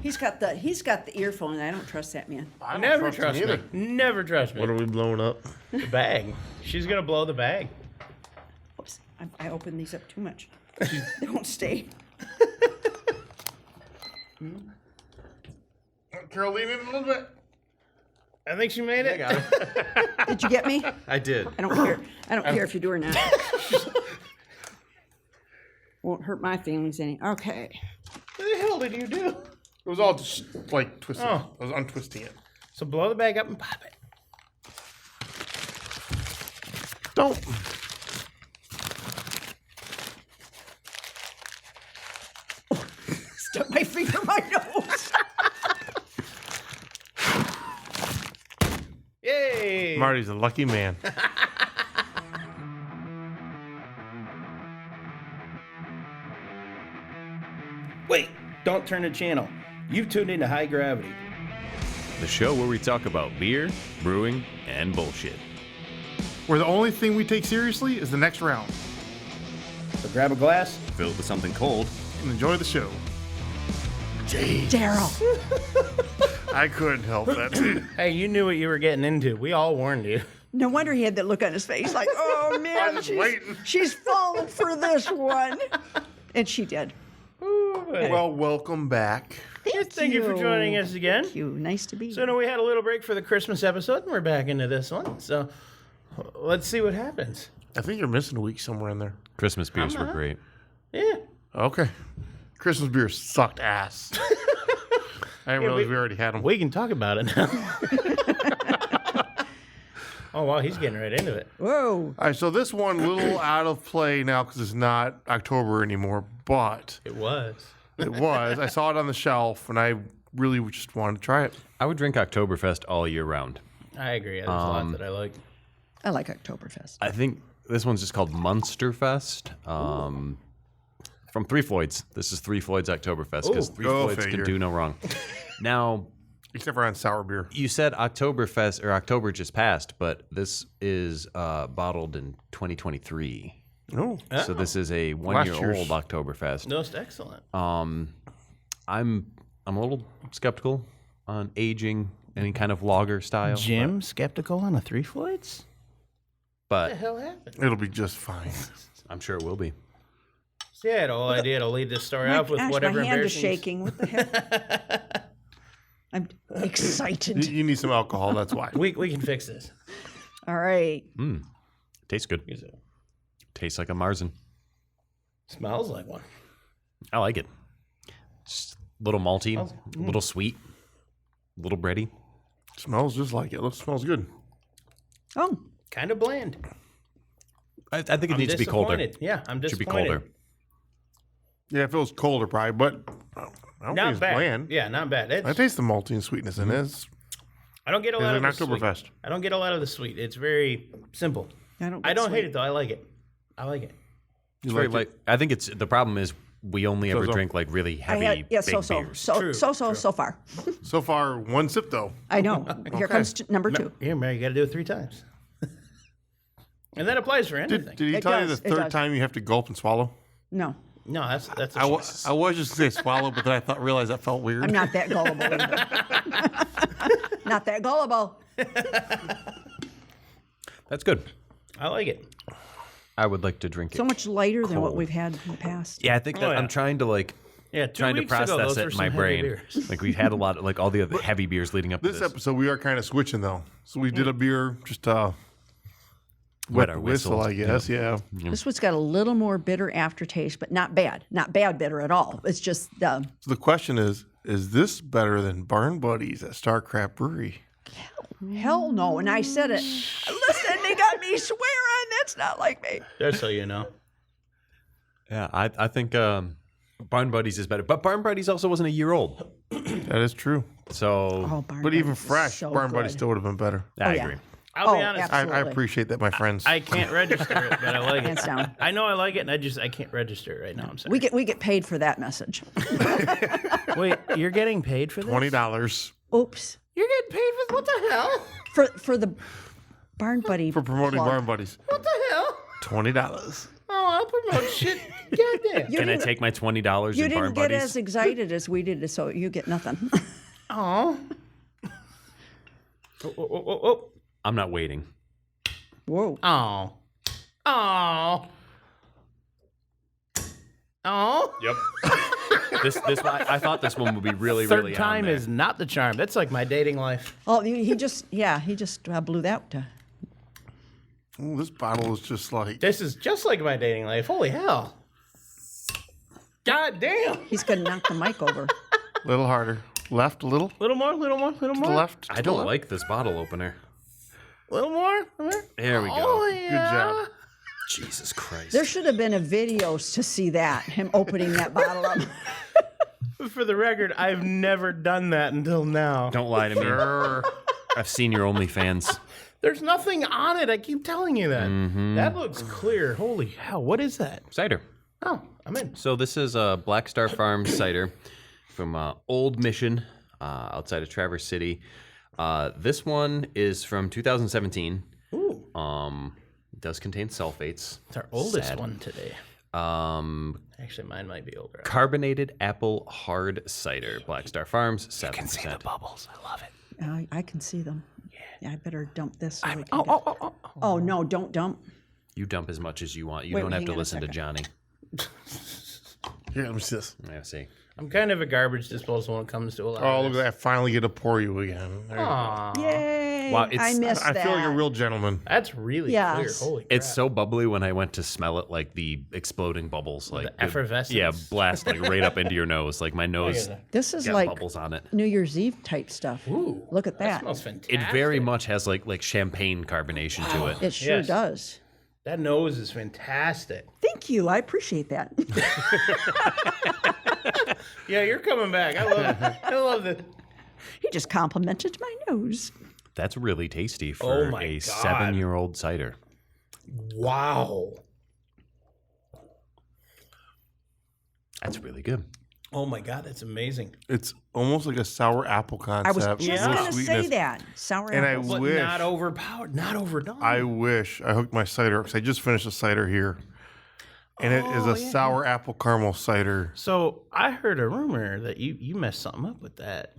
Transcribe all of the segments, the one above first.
He's got the earphone. I don't trust that man. I don't Never trust him me. either. Never trust me. What are we blowing up? The bag. She's going to blow the bag. Oops, I opened these up too much. They won't stay. Carol, lean in a little bit. I think she made it. got it. Did you get me? I did. I don't care. I don't care if you do or not. Won't hurt my feelings any. Okay. What the hell did you do? It was all just like twisted. Oh. I was untwisting it. So blow the bag up and pop it. Don't. Stuck my finger in my nose. Yay! Marty's a lucky man. Wait, don't turn the channel. You've tuned into High Gravity. The show where we talk about beer, brewing, and bullshit. Where the only thing we take seriously is the next round. So grab a glass. Fill it with something cold. And enjoy the show. Daryl. I couldn't help that. Hey, you knew what you were getting into. We all warned you. No wonder he had that look on his face, like, oh man, was waiting. she's falling for this one, and she did. Well, welcome back. Thank you for joining us again. Thank you. Nice to be So here. now we had a little break for the Christmas episode, and we're back into this one. So let's see what happens. I think you're missing a week somewhere in there. Christmas beers were great. Yeah. Okay. Christmas beer sucked ass. I didn't realize we already had them. We can talk about it now. Oh, wow, he's getting right into it. Whoa. All right, so this one a little out of play now because it's not October anymore, but It was. it was. I saw it on the shelf, and I really just wanted to try it. I would drink Oktoberfest all year round. I agree. There's a lot that I like. I like Oktoberfest. I think this one's just called Munsterfest. From Three Floyds. This is Three Floyds Oktoberfest because Three Go Floyds figure. can do no wrong. Now, Except for on sour beer. you said Oktoberfest or October just passed, but this is bottled in 2023. Oh, So this is a year's. one-year-old Oktoberfest. Most excellent. I'm a little skeptical on aging any kind of lager style. Jim, skeptical on a Three Floyds? What the But hell happened? it'll be just fine. I'm sure it will be. See, I had a whole idea to lead this story off with Gosh, whatever my hand is embarrassing... shaking. What the heck? I'm excited. You need some alcohol, that's why. We can fix this. All right. Tastes good. Tastes like a Marzen. Smells like one. I like it. Just a little malty, a little sweet, a little bready. Smells just like it. Smells good. Oh, Kind of bland. I think it needs to be colder. Disappointed. Yeah, I'm Should be disappointed. colder. Yeah, it feels colder probably, but I don't think Not it's bad. bland. Yeah, not bad. I taste the malty and sweetness in this. I don't get a It's lot an of the sweet. Oktoberfest. I don't get a lot of the sweet. It's very simple. I don't. I don't hate sweet. it though. I like it. I like it. It's very like I think it's the problem is we only ever So. drink like really I heavy had, yeah, big so beers. True, so far. So far, one sip though. I know. Here comes number two. Here, Mary, you got to do it 3 times. And that applies for anything. Did he It tell you does, the it third does. time you have to gulp and swallow? No, No, that's a I choice. was just going to say swallow, but then I realized that felt weird. I'm not that gullible. Either. Not that gullible. That's good. I like it. I would like to drink it. So much lighter than what Cold. we've had in the past. Yeah, I think that yeah. I'm trying to like Yeah, 2 trying to weeks ago, process those it were in my some heavy brain. beers. Like we've had a lot of like all the other heavy beers leading up to This this. episode, we are kind of switching though. So we did a beer just Wet the our whistle, whistles. I guess. Yeah. This one's got a little more bitter aftertaste, but not bad. Not bad bitter at all. It's just So the question is this better than Barn Buddies at Starcraft Brewery? hell no. And I said it. Listen, they got me swearing. That's not like me. Just so you know. Yeah, I think Barn Buddies is better, but Barn Buddies also wasn't a year old, That is true. so Oh, Barn But even Buddies is fresh, so Barn Buddies good. still would have been better. I yeah. agree. I'll be Oh, honest. absolutely. I appreciate that, my friends. I can't register it, but I like Hands it. down. I know I like it, and I can't register it right now. I'm sorry. We get paid for that message. Wait, you're getting paid for this? $20 Oops. You're getting paid for what the hell? For the Barn Buddy for promoting plug. Barn Buddies. What the hell? $20. Oh, I'll promote shit. Goddamn. Can I take my $20 You in Bar didn't get Buddies? as excited as we did, so you get nothing. Oh. Oh. I'm not waiting. Whoa. Oh. Oh. Oh. Yep. this I thought this one would be really Third really time on there. is not the charm. That's like my dating life. Oh, he just blew that. Ooh, this bottle is just like. This is just like my dating life. Holy hell. God damn. He's going to knock the mic over. A little harder. Left a little. Little more. To the left. I don't like this bottle opener. Little more. There we go. Oh, yeah. Good job. Jesus Christ. There should have been a video to see that, him opening that bottle up. For the record, I've never done that until now. Don't lie to me. Sure. I've seen your OnlyFans. There's nothing on it. I keep telling you that. That looks clear. Holy hell. What is that? Cider. Oh, I'm in. So this is a Black Star Farms cider from Old Mission outside of Traverse City. This one is from 2017. Ooh. It does contain sulfates. It's our oldest Sad. one today. Actually, mine might be older. Carbonated apple hard cider. Black Star Farms, 7%. You can see the bubbles. I love it. I can see them. Yeah, I better dump this. So we can Oh. oh, no, don't dump. You dump as much as you want. You Wait, don't have hang to on a listen to second. Johnny. Here, let me see this. Yeah, see. I'm kind of a garbage disposal when it comes to a lot Oh, of look at this. that. I finally get to pour you again. There you go. Aw, Yay. Wow, I it's- missed I that. feel like a real gentleman. that's really Yes. clear. Holy crap. It's so bubbly when I went to smell it, like the exploding bubbles, like the effervescence. Yeah, blast like right up into your nose. Like my Look at nose that. This is got like bubbles on it. New Year's Eve type stuff. Ooh, Look at that. smells fantastic. It very much has like champagne carbonation to it. It sure Yes. does. That nose is fantastic. Thank you. I appreciate that. Yeah, you're coming back. I love it. I love it. He just complimented my nose. That's really tasty Oh for my a God. 7-year-old cider. Wow. That's really good. Oh my God, that's amazing. It's almost like a sour apple concept. I was just Yeah. going Little to say sweetness. that. Sour And apples. But Wish. not overpowered, not overdone. I wish I hooked my cider up because I just finished a cider here. And it is a sour apple caramel cider. So I heard a rumor that you messed something up with that.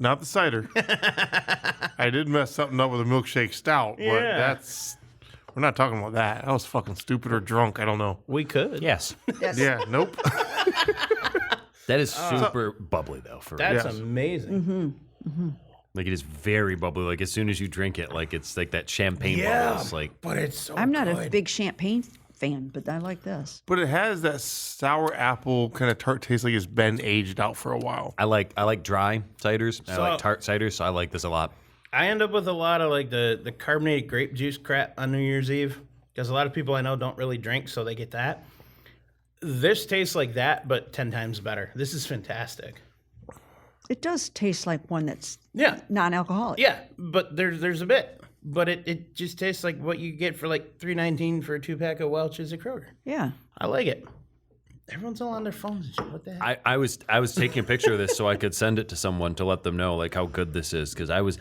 Not the cider. I did mess something up with a milkshake stout, but Yeah. we're not talking about that. I was fucking stupid or drunk. I don't know. We could. Yes. That's- Yeah, nope. That is super bubbly though. For That's Yes. amazing. like it is very bubbly. Like as soon as you drink it, like it's like that champagne bubbles. Like but it's so I'm not a good. big champagne fan, but I like this. But it has that sour apple kind of tart taste, like it's been aged out for a while. I like dry ciders. I So- like tart ciders, so I like this a lot. I end up with a lot of like the carbonated grape juice crap on New Year's Eve because a lot of people I know don't really drink, so they get that. This tastes like that, but 10 times better. This is fantastic. It does taste like one that's Yeah, non-alcoholic. yeah, but there's a bit, but it just tastes like what you get for like $3.19 for a 2-pack of Welch's at Kroger. Yeah. I like it. Everyone's all on their phones and shit. What the heck? I was taking a picture of this so I could send it to someone to let them know like how good this is because I was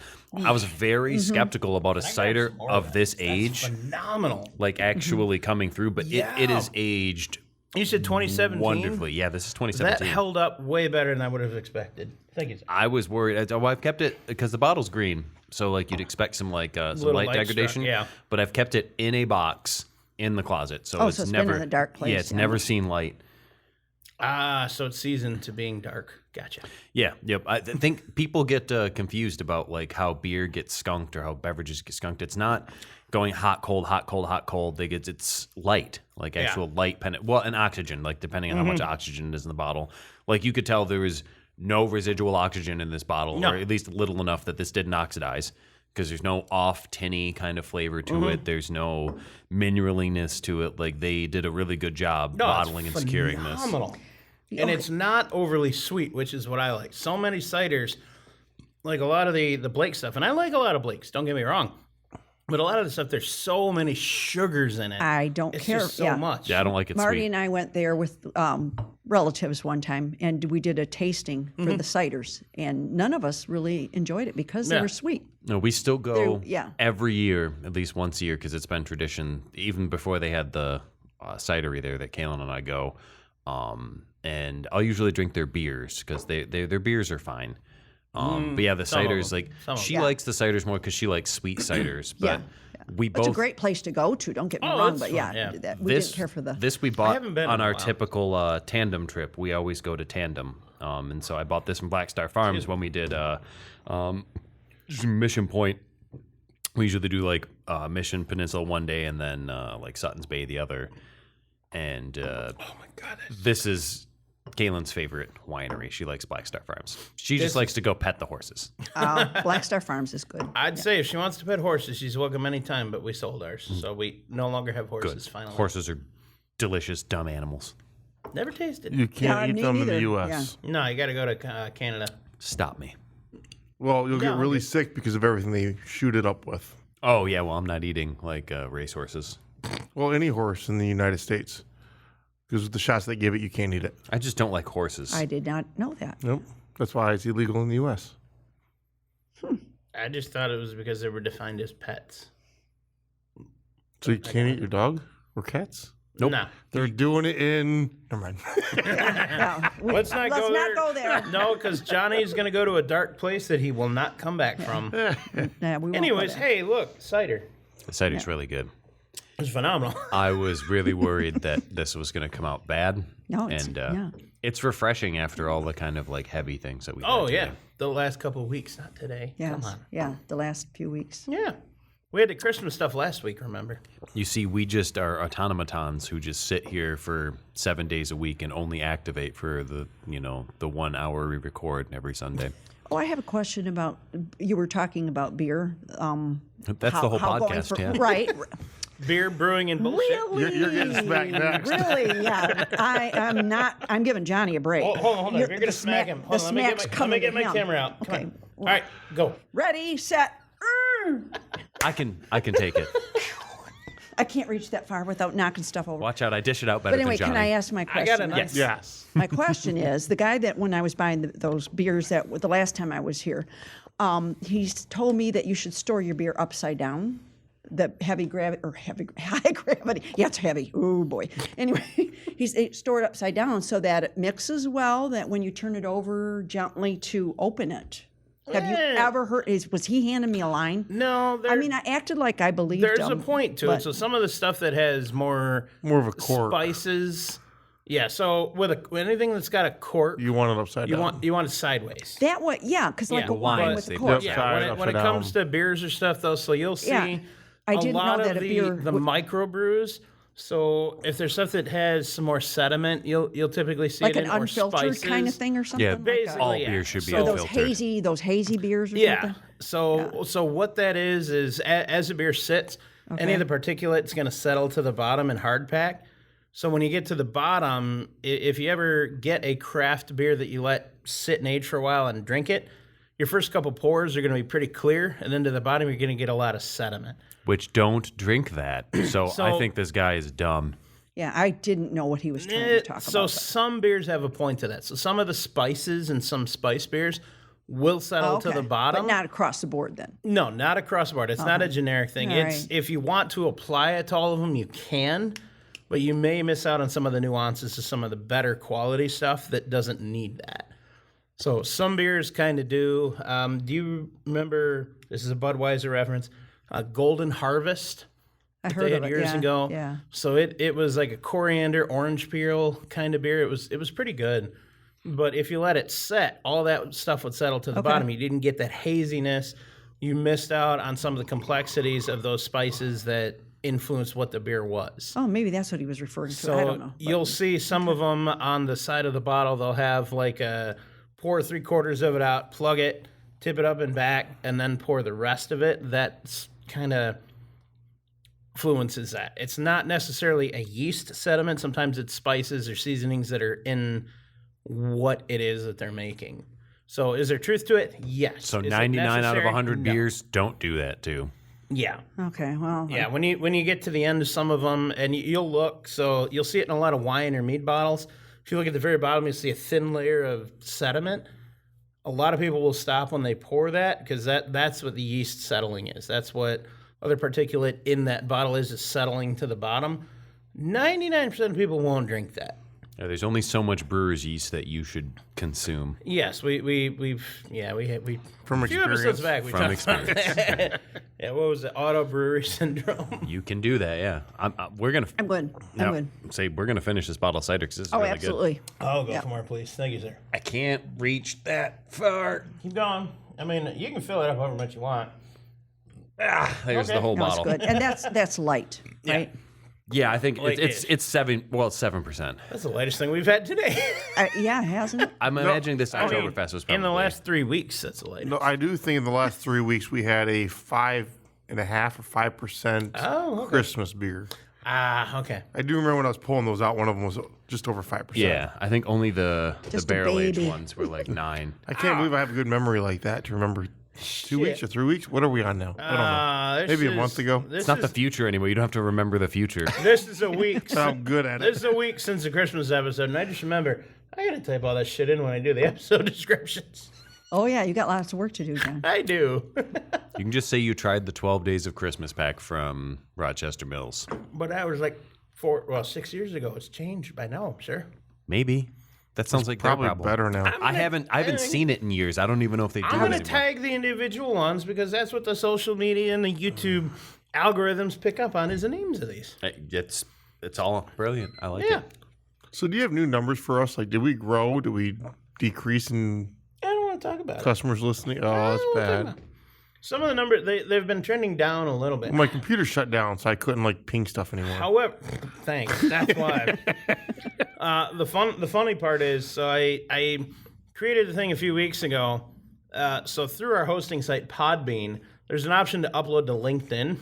very skeptical about a cider of this age Phenomenal. like actually coming through, but it is aged You said 2017. wonderfully. Yeah, this is That 2017. held up way better than I would have expected. Thank you. I was worried. I've kept it because the bottle's green, so like you'd expect some like some Little light light degradation. struck, yeah. But I've kept it in a box in the closet, so Oh, it's so it's been in never a dark place, Yeah, it's yeah. never seen light. Ah, so it's seasoned to being dark. Gotcha. Yeah, yep. I think people get confused about like how beer gets skunked or how beverages get skunked. It's not going hot, cold, hot, cold, hot, cold. It's light, like actual light well, and oxygen, like depending on how much oxygen is in the bottle. Like you could tell there was no residual oxygen in this bottle, No. or at least little enough that this didn't oxidize. Because there's no off tinny kind of flavor to it. There's no mineraliness to it. Like they did a really good job bottling and securing this. Phenomenal. And it's not overly sweet, which is what I like. So many ciders, like a lot of the Blake stuff, and I like a lot of Blake's, don't get me wrong. But a lot of the stuff, there's so many sugars in it. I don't It's care. just so much. Yeah, I don't like it Marty sweet. and I went there with relatives one time, and we did a tasting for the ciders, and none of us really enjoyed it because they Yeah. were sweet. No, we still go yeah. every year, at least once a year, because it's been tradition. Even before they had the cidery there that Kaylin and I go. And I'll usually drink their beers because their beers are fine. But yeah, the ciders, like she likes the ciders more because she likes sweet ciders. But we both. It's a great place to go to. Don't get me wrong, but we didn't care for the. This we bought haven't been on in a our while. typical tandem trip. We always go to Tandem, and so I bought this from Black Star Farms when we did Mission Point. We usually do like Mission Peninsula one day and then like Sutton's Bay the other. And Oh my god. this is Kaylin's favorite winery. She likes Black Star Farms. She just likes to go pet the horses. Black Star Farms is good. I'd say if she wants to pet horses, she's welcome anytime, but we sold ours. So we no longer have horses finally. Horses are delicious, dumb animals. Never tasted. You can't eat me them in neither. the U.S. No, you got to go to Canada. Stop me. Well, you'll get No, really it's- sick because of everything they shoot it up with. Oh, yeah, well, I'm not eating like racehorses. Well, any horse in the United States. Because with the shots they give it, you can't eat it. I just don't like horses. I did not know that. Nope. That's why it's illegal in the U.S. I just thought it was because they were defined as pets. So you can't eat your dog or cats? Nope. Nah. They're doing it in. Never mind. Let's not go there. No, because Johnny's going to go to a dark place that he will not come back from. Nah, we won't go Anyways, there. hey, look, cider. The cider's really good. It's phenomenal. I was really worried that this was going to come out bad. No, it's- and it's refreshing after all the kind of like heavy things that we Oh, had yeah. today. The last couple of weeks, not today. Yes. Come on. Yeah, the last few weeks. Yeah. We had the Christmas stuff last week, remember? You see, we just are automatons who just sit here for 7 days a week and only activate for the 1 hour we record every Sunday. Oh, I have a question about. You were talking about beer. That's the whole podcast, yeah. Right. Beer, brewing, and bullshit. Really? You're getting smacked next. Really? Yeah. I'm not. I'm giving Johnny a break. Hold on. You're going to smack him. Hold The on, smack's let me coming get to my him. camera out. Come Okay. on. All right, go. Ready, set. I can take it. I can't reach that far without knocking stuff over. Watch out, I dish it out better But anyway, than Johnny. can I ask my question? I got a nice. Yes. My question is, the guy that when I was buying those beers the last time I was here, he's told me that you should store your beer upside down. The high gravity. Yeah, it's heavy. Oh boy. Anyway, he's stored upside down so that it mixes well. That when you turn it over gently to open it. Have you ever heard? Was he handing me a line? No, I mean, I acted like I believed there's him. a point to it. So some of the stuff that has more More of a cork. spices. Yeah, so with anything that's got a cork, You want it upside down. you want it sideways. That way, yeah, because like Yeah, a wine wines, with they the put cork. Yeah, Upside- when it upside comes to beers or stuff, though, so you'll see Yeah. I didn't a lot know that of a beer the would- microbrews. So if there's stuff that has some more sediment, you'll typically see Like it an in or unfiltered spices. kind of thing or something. Yeah, like basically, all yeah. beer should be So Or unfiltered. those hazy beers or Yeah. something. So what that is as the beer sits, any of the particulate's going to settle to the bottom and hard pack. So when you get to the bottom, if you ever get a craft beer that you let sit and age for a while and drink it, your first couple pours are going to be pretty clear, and then to the bottom you're going to get a lot of sediment. Which don't drink that. So I think this guy is dumb. Yeah, I didn't know what he was trying to talk So about. some beers have a point to that. So some of the spices in some spice beers will settle to the bottom. But not across the board then. No, not across the board. It's not a generic thing. All It's right. if you want to apply it to all of them, you can, but you may miss out on some of the nuances to some of the better quality stuff that doesn't need that. So some beers kind of do. Do you remember? This is a Budweiser reference. Golden Harvest. I They heard had of it. years Yeah, ago. Yeah. So it was like a coriander orange peel kind of beer. It was pretty good. But if you let it set, all that stuff would settle to the bottom. You didn't get that haziness. You missed out on some of the complexities of those spices that influenced what the beer was. Oh, maybe that's what he was referring to. So I don't know. But- you'll see some of them on the side of the bottle. They'll have like a pour 3/4 of it out, plug it, tip it up and back, and then pour the rest of it. That's kind of influences that. It's not necessarily a yeast sediment. Sometimes it's spices or seasonings that are in what it is that they're making. So is there truth to it? Yes. So Is it 99 out of necessary? 100 No. beers don't do that too. Yeah. Okay, well. Yeah, when you get to the end of some of them, and you'll look, so you'll see it in a lot of wine or mead bottles. If you look at the very bottom, you'll see a thin layer of sediment. A lot of people will stop when they pour that because that's what the yeast settling is. That's what other particulate in that bottle is settling to the bottom. 99% of people won't drink that. Yeah, there's only so much brewer's yeast that you should consume. Yes, we From a few episodes experience. back we From talked about that. Yeah, what was it? Auto brewery syndrome. You can do that, yeah. We're gonna. I'm good. now, I'm good. Say we're gonna finish this bottle of cider because this is Oh, really absolutely. good. Oh, go for more, please. Thank you, sir. I can't reach that far. Keep going. I mean, you can fill it up however much you want. There's Okay. the whole No, it's bottle. good. And that's light, right? Yeah, I think Like it's 7%. That's the lightest thing we've had today. Yeah, hasn't it? I'm imagining this Oktoberfest was probably In the last 3 weeks, that's the lightest. No, I do think in the last 3 weeks we had a 5.5 or 5% Oh, okay. Christmas beer. Okay. I do remember when I was pulling those out, one of them was just over 5%. Yeah, I think only the Just a barrel aged baby. ones were like 9. I can't believe I have a good memory like that to remember 2 weeks or 3 weeks. What are we on now? I don't know. This Maybe a is- month ago. This It's not is, the future anymore. You don't have to remember the future. This is a week. I'm good at This it. is a week since the Christmas episode, and I just remember I gotta type all that shit in when I do the episode descriptions. Oh yeah, you got lots of work to do, John. I do. You can just say you tried the 12 Days of Christmas pack from Rochester Mills. But that was like 6 years ago. It's changed by now, I'm sure. Maybe. That sounds like their Probably problem. better now. I haven't seen it in years. I don't even know if they do I'm it gonna anymore. tag the individual ones because that's what the social media and the YouTube algorithms pick up on is the names of these. It's all brilliant. I like Yeah. it. So do you have new numbers for us? Like, did we grow? Did we decrease in I don't want to talk about it. customers listening? Oh, that's We'll talk bad. about it. Some of the numbers they've been trending down a little bit. My computer shut down, so I couldn't like ping stuff anymore. However, thanks. That's why. The funny part is, so I created a thing a few weeks ago. So through our hosting site Podbean, there's an option to upload to LinkedIn.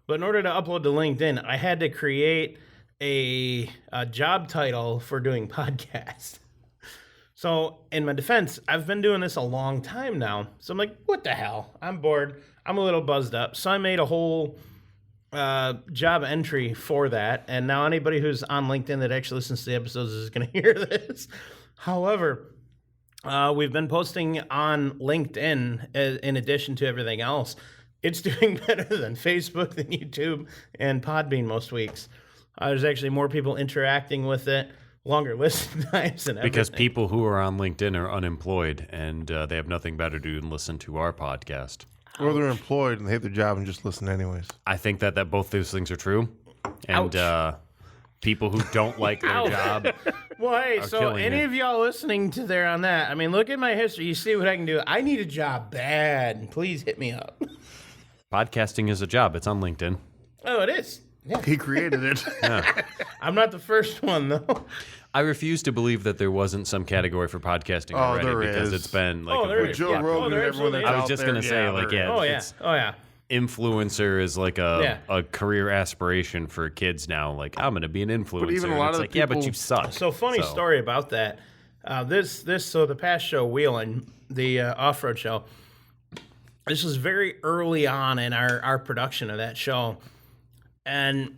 But in order to upload to LinkedIn, I had to create a job title for doing podcasts. So in my defense, I've been doing this a long time now. So I'm like, what the hell? I'm bored. I'm a little buzzed up. So I made a whole job entry for that. And now anybody who's on LinkedIn that actually listens to the episodes is going to hear this. However, we've been posting on LinkedIn in addition to everything else. It's doing better than Facebook, than YouTube, and Podbean most weeks. There's actually more people interacting with it. Longer listen times and everything. Because people who are on LinkedIn are unemployed and they have nothing better to do than listen to our podcast. Or they're employed and they hate their job and just listen anyways. I think that both those things are true. And people who don't like their job. Well, hey, so killing any it. of y'all listening to there on that, I mean, look at my history. You see what I can do. I need a job bad. Please hit me up. Podcasting is a job. It's on LinkedIn. Oh, it is. Yeah. He created it. I'm not the first one, though. I refuse to believe that there wasn't some category for podcasting already there because is. it's been like Oh, a there very- is. Joe Yeah. Rogan Oh, and there everyone absolutely that's I was out just there. gonna say, like, there yeah. is. Oh, yeah. It's- Oh, yeah. influencer is like a career aspiration for kids now. Like, I'm going to be an influencer. even a And lot it's of the like, yeah, but people- you suck. So funny story about that. So the past show, Wheeling, the off-road show, this was very early on in our production of that show. And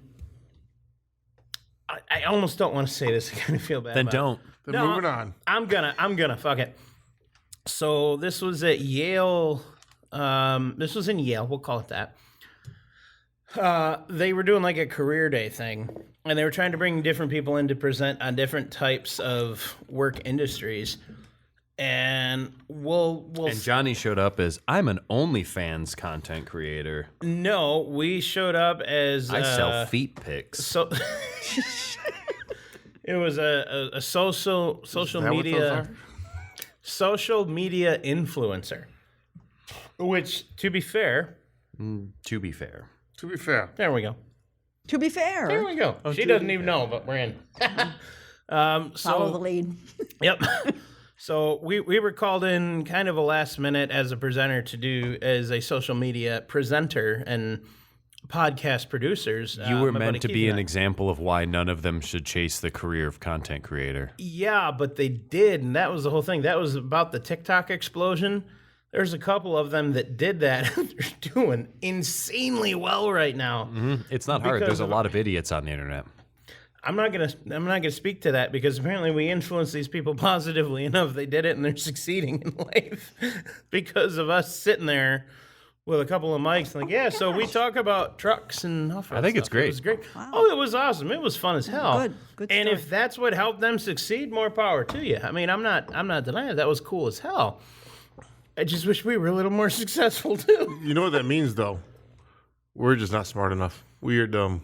I almost don't want to say this. I kind of feel bad. Then about it. don't. Then No, moving on. I'm gonna fuck it. So this was at Yale. This was in Yale. We'll call it that. They were doing like a career day thing, and they were trying to bring different people in to present on different types of work industries. And we'll And Johnny showed up as, I'm an OnlyFans content creator. no, we showed up as I sell feet pics. so. It was a social Is that what those media. are? Social media influencer. Which, to be fair, To be fair. To be fair. there we go. To be There fair, we go. She doesn't even know, but we're in. follow the So, lead. yep. So we were called in kind of a last minute as a presenter to do as a social media presenter and podcast producers. You were my buddy meant to Keith be and an I. example of why none of them should chase the career of content creator. Yeah, but they did, and that was the whole thing. That was about the TikTok explosion. There's a couple of them that did that. They're doing insanely well right now. It's not hard. Because There's a of- lot of idiots on the internet. I'm not gonna speak to that because apparently we influence these people positively enough. They did it and they're succeeding in life because of us sitting there with a couple of mics. Like, yeah, so we talk about trucks and off-road I think it's stuff. great. It was great. Wow. Oh, it was awesome. It was fun as hell. Good And story. if that's what helped them succeed, more power to you. I mean, I'm not denying it. That was cool as hell. I just wish we were a little more successful too. You know what that means, though? We're just not smart enough. We are dumb.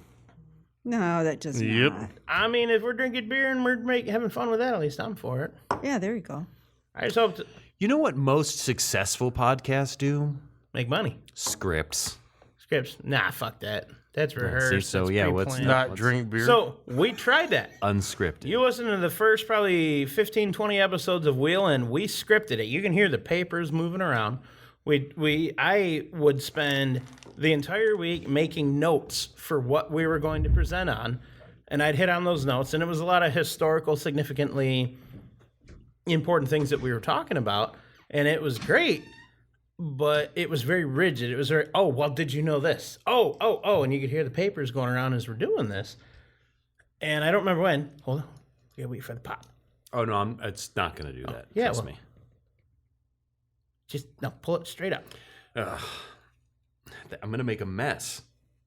No, that does Yep. not. I mean, if we're drinking beer and we're having fun with that, at least I'm for it. Yeah, there you go. I just hope to You know what most successful podcasts do? make money. Scripts. Scripts. Nah, fuck that. That's rehearsed. see, so that's yeah, what's pre-planned. Not drink beer. So we tried that. Unscripted. You listen to the first probably 15, 20 episodes of Wheel, and we scripted it. You can hear the papers moving around. I would spend the entire week making notes for what we were going to present on, and I'd hit on those notes, and it was a lot of historical, significantly important things that we were talking about, and it was great, but it was very rigid. It was very, oh, well, did you know this? Oh, and you could hear the papers going around as we're doing this. And I don't remember when. Hold on. You gotta wait for the pop. Oh no, it's not going to do that. yeah, Trust well- me. Just, no, pull it straight up. Ugh. I'm going to make a mess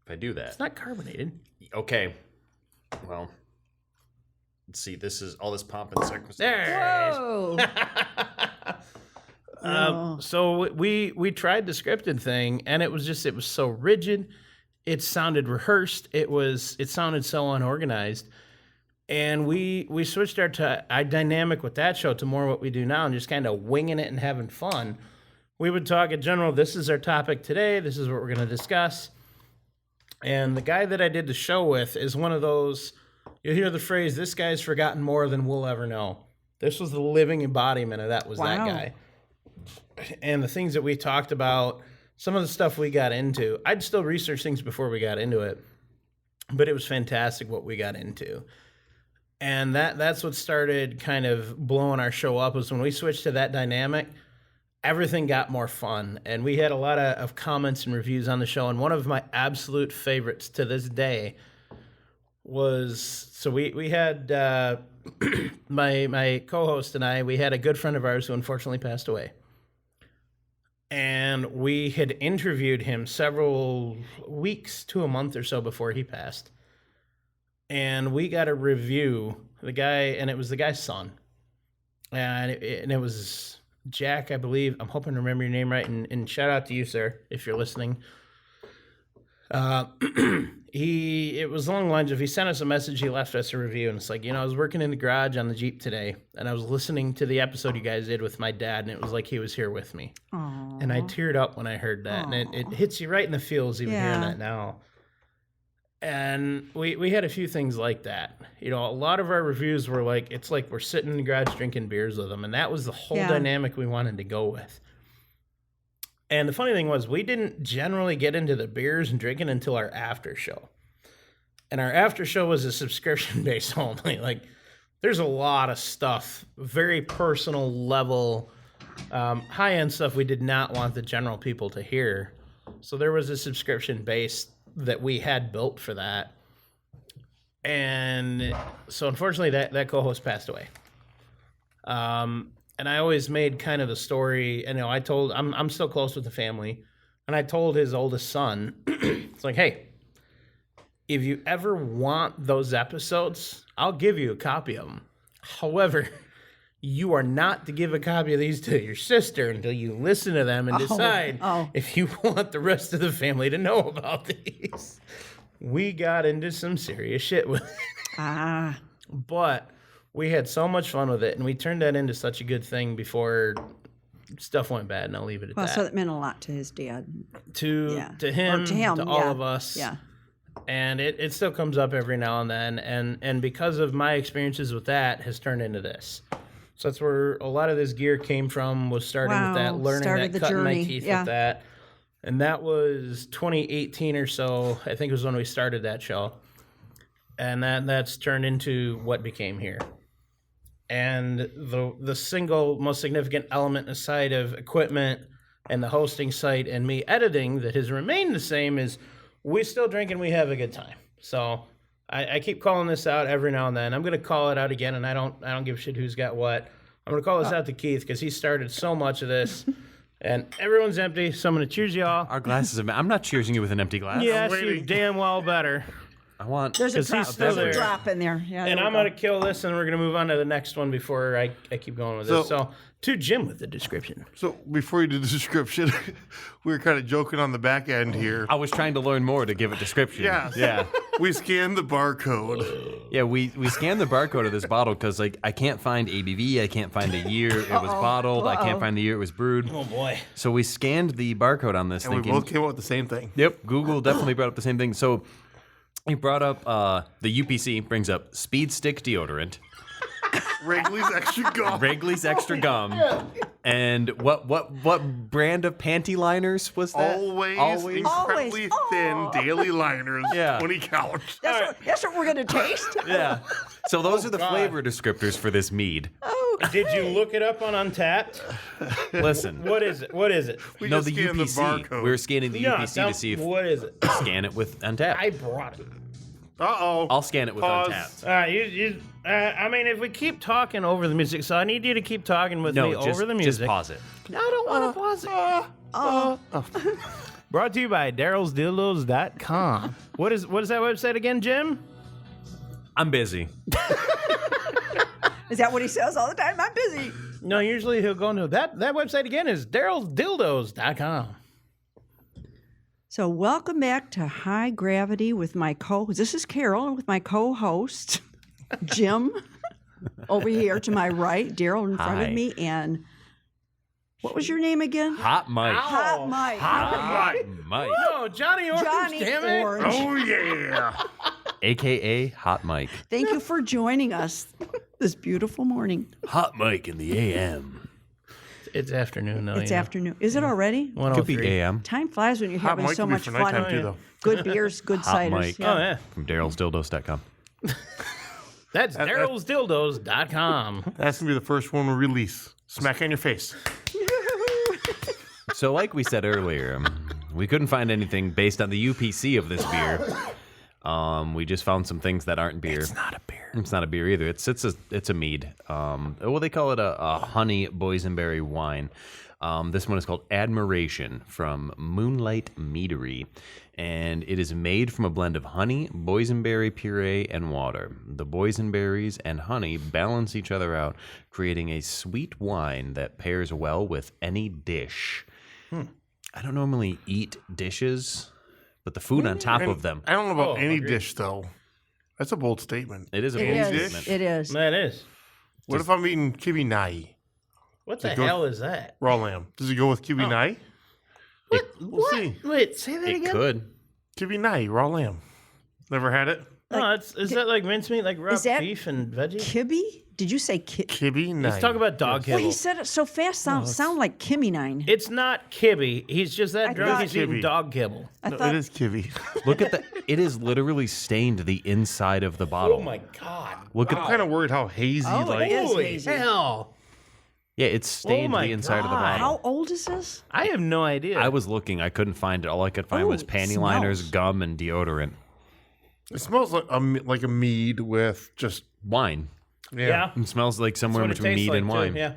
if I do that. It's not carbonated. Okay. Well, let's see. This is all this pomp and circumstance. There Oh, it is. So we tried the scripted thing, and it was so rigid. It sounded rehearsed. It sounded so unorganized. And we switched our dynamic with that show to more what we do now, and just kind of winging it and having fun. We would talk in general. This is our topic today. This is what we're going to discuss. And the guy that I did the show with is one of those. You'll hear the phrase, "This guy's forgotten more than we'll ever know." This was the living embodiment of that. Was that Wow. guy? And the things that we talked about, some of the stuff we got into. I'd still research things before we got into it, but it was fantastic what we got into. And that's what started kind of blowing our show up, was when we switched to that dynamic, everything got more fun. And we had a lot of comments and reviews on the show. And one of my absolute favorites to this day was, so we had my co-host and I, we had a good friend of ours who unfortunately passed away. And we had interviewed him several weeks to a month or so before he passed. And we got a review, the guy, and it was the guy's son. And it was Jack, I believe. I'm hoping to remember your name right. And shout out to you, sir, if you're listening. It was along the lines of, he sent us a message, he left us a review, and it's like, I was working in the garage on the Jeep today, and I was listening to the episode you guys did with my dad, and it was like he was here with me. Aww. And I teared up when I heard that, and it hits you right in the feels even hearing Yeah. that now. And we had a few things like that. A lot of our reviews were like, it's like we're sitting in the garage drinking beers with them, and that was the whole Yeah. dynamic we wanted to go with. And the funny thing was, we didn't generally get into the beers and drinking until our after show. And our after show was a subscription base only. Like, there's a lot of stuff, very personal level, high end stuff we did not want the general people to hear. So there was a subscription base that we had built for that. And so unfortunately that co-host passed away. And I always made kind of the story, and I'm still close with the family, and I told his oldest son, it's like, hey, if you ever want those episodes, I'll give you a copy of them. However, you are not to give a copy of these to your sister until you listen to them and decide if you want the rest of the family to know about these. We got into some serious shit with it. But we had so much fun with it, and we turned that into such a good thing before stuff went bad, and I'll leave it at Well, that. so that meant a lot to his dad. To him, Or to him, all yeah. of us. Yeah. And it still comes up every now and then, and because of my experiences with that, has turned into this. So that's where a lot of this gear came from, was starting with that, Wow, learning started that, the cutting my journey, teeth yeah. with that. And that was 2018 or so, I think, was when we started that show. And that's turned into what became here. And the single most significant element aside of equipment and the hosting site and me editing that has remained the same is we still drink and we have a good time. So I keep calling this out every now and then. I'm going to call it out again, and I don't give a shit who's got what. I'm going to call this out to Keith because he started so much of this. And everyone's empty, so I'm going to cheers y'all. Our glasses are. I'm not cheersing you with an empty glass. Yes, waiting. you damn well better. I want. There's a 'Cause he's drop. still There's a there. drop in there. Yeah, And there I'm we go. going to kill this, and we're going to move on to the next one before I keep going with this. So, to Jim with the description. So before you do the description, we were kind of joking on the back end here. I was trying to learn more to give a description. Yeah. Yeah. We scanned the barcode. Yeah, we scanned the barcode of this bottle because like I can't find ABV, I can't find the year it was bottled, I can't find the year it was brewed. Oh, boy. So we scanned the barcode on this, And we thinking, both came up with the same thing. yep, Google definitely brought up the same thing. So he brought up the UPC brings up Speed Stick deodorant, Wrigley's Extra Gum. Wrigley's Extra Gum, and what brand of panty liners was that? Always incredibly Always. thin Oh. daily liners, Yeah. 20 count. That's what we're going to taste? Yeah. So those are the God. flavor descriptors for this mead. Did you look it up on Untapped? Listen. What is it? What is it? We No, just the scanned UPC. the barcode. We were scanning the No, UPC to see if what is it? scan it with Untapped. I brought it. Uh-oh. I'll scan it with Pause. Untapped. All right, I mean, if we keep talking over the music, so I need you to keep talking with me No, over the music. just pause it. No, I don't want to pause it. Brought to you by Daryl'sDildos.com. What is that website again, Jim? I'm busy. Is that what he says all the time? I'm busy. No, usually he'll go into that website again is Daryl'sDildos.com. So welcome back to High Gravity with my this is Carol with my co-host, Jim, over here to my right, Daryl in front Hi. of me, and what was your name again? Hot Mike. Hot Mike. Hot Mike. No, Johnny Orange, Johnny damn it. Orange. Oh, yeah. AKA Hot Mike. Thank you for joining us this beautiful morning. Hot Mike in the AM. It's afternoon, though. It's afternoon. Is it already? Could be 103. AM. Time flies when you're Hot having Mike so would be much for fun. nighttime, too, though. Good beers, good Hot ciders. Mike. Oh, yeah. From Daryl'sDildos.com. That's Daryl'sDildos.com. That's going to be the first one we release. Smack on your face. So like we said earlier, we couldn't find anything based on the UPC of this beer. We just found some things that aren't beer. It's not a beer. It's not a beer either. It's a mead. Well, they call it a honey boysenberry wine. This one is called Admiration from Moonlight Meadery, and it is made from a blend of honey, boysenberry puree, and water. The boysenberries and honey balance each other out, creating a sweet wine that pairs well with any dish. I don't normally eat dishes, but the food on top of them. I don't know about any agreed. dish, though. That's a bold statement. It is a It bold is. statement. It is. That is. What if I'm eating kibi nai, What the go- hell is that? raw lamb? Does it go with kibi nai? We'll see. Wait, say that It again? could. Kibi nai, raw lamb. Never had it? No, is that like mincemeat, like raw Is that- beef and veggies? Kibby? Did you say Kibby? Kibi nai. Let's talk about dog Well, kibble. he said it so fast, sound like Kimmy Nine. It's not kibby. He's just that I drunk. thought- He's eating Kibby. dog kibble. I No, thought it is kibi. Look at that. It is literally stained the inside of the bottle. Oh my god! Look I'm at kind of worried how hazy, Oh, like, it is Holy hazy. hell! yeah, it's stained my the inside of the God. bottle. How old is this? I have no idea. I was looking, I couldn't find it. All I could find was Ooh, panty smells. liners, gum, and deodorant. it smells like a mead with just, Wine. yeah. It smells like That's somewhere what it between tastes mead like, and too, wine. Yeah.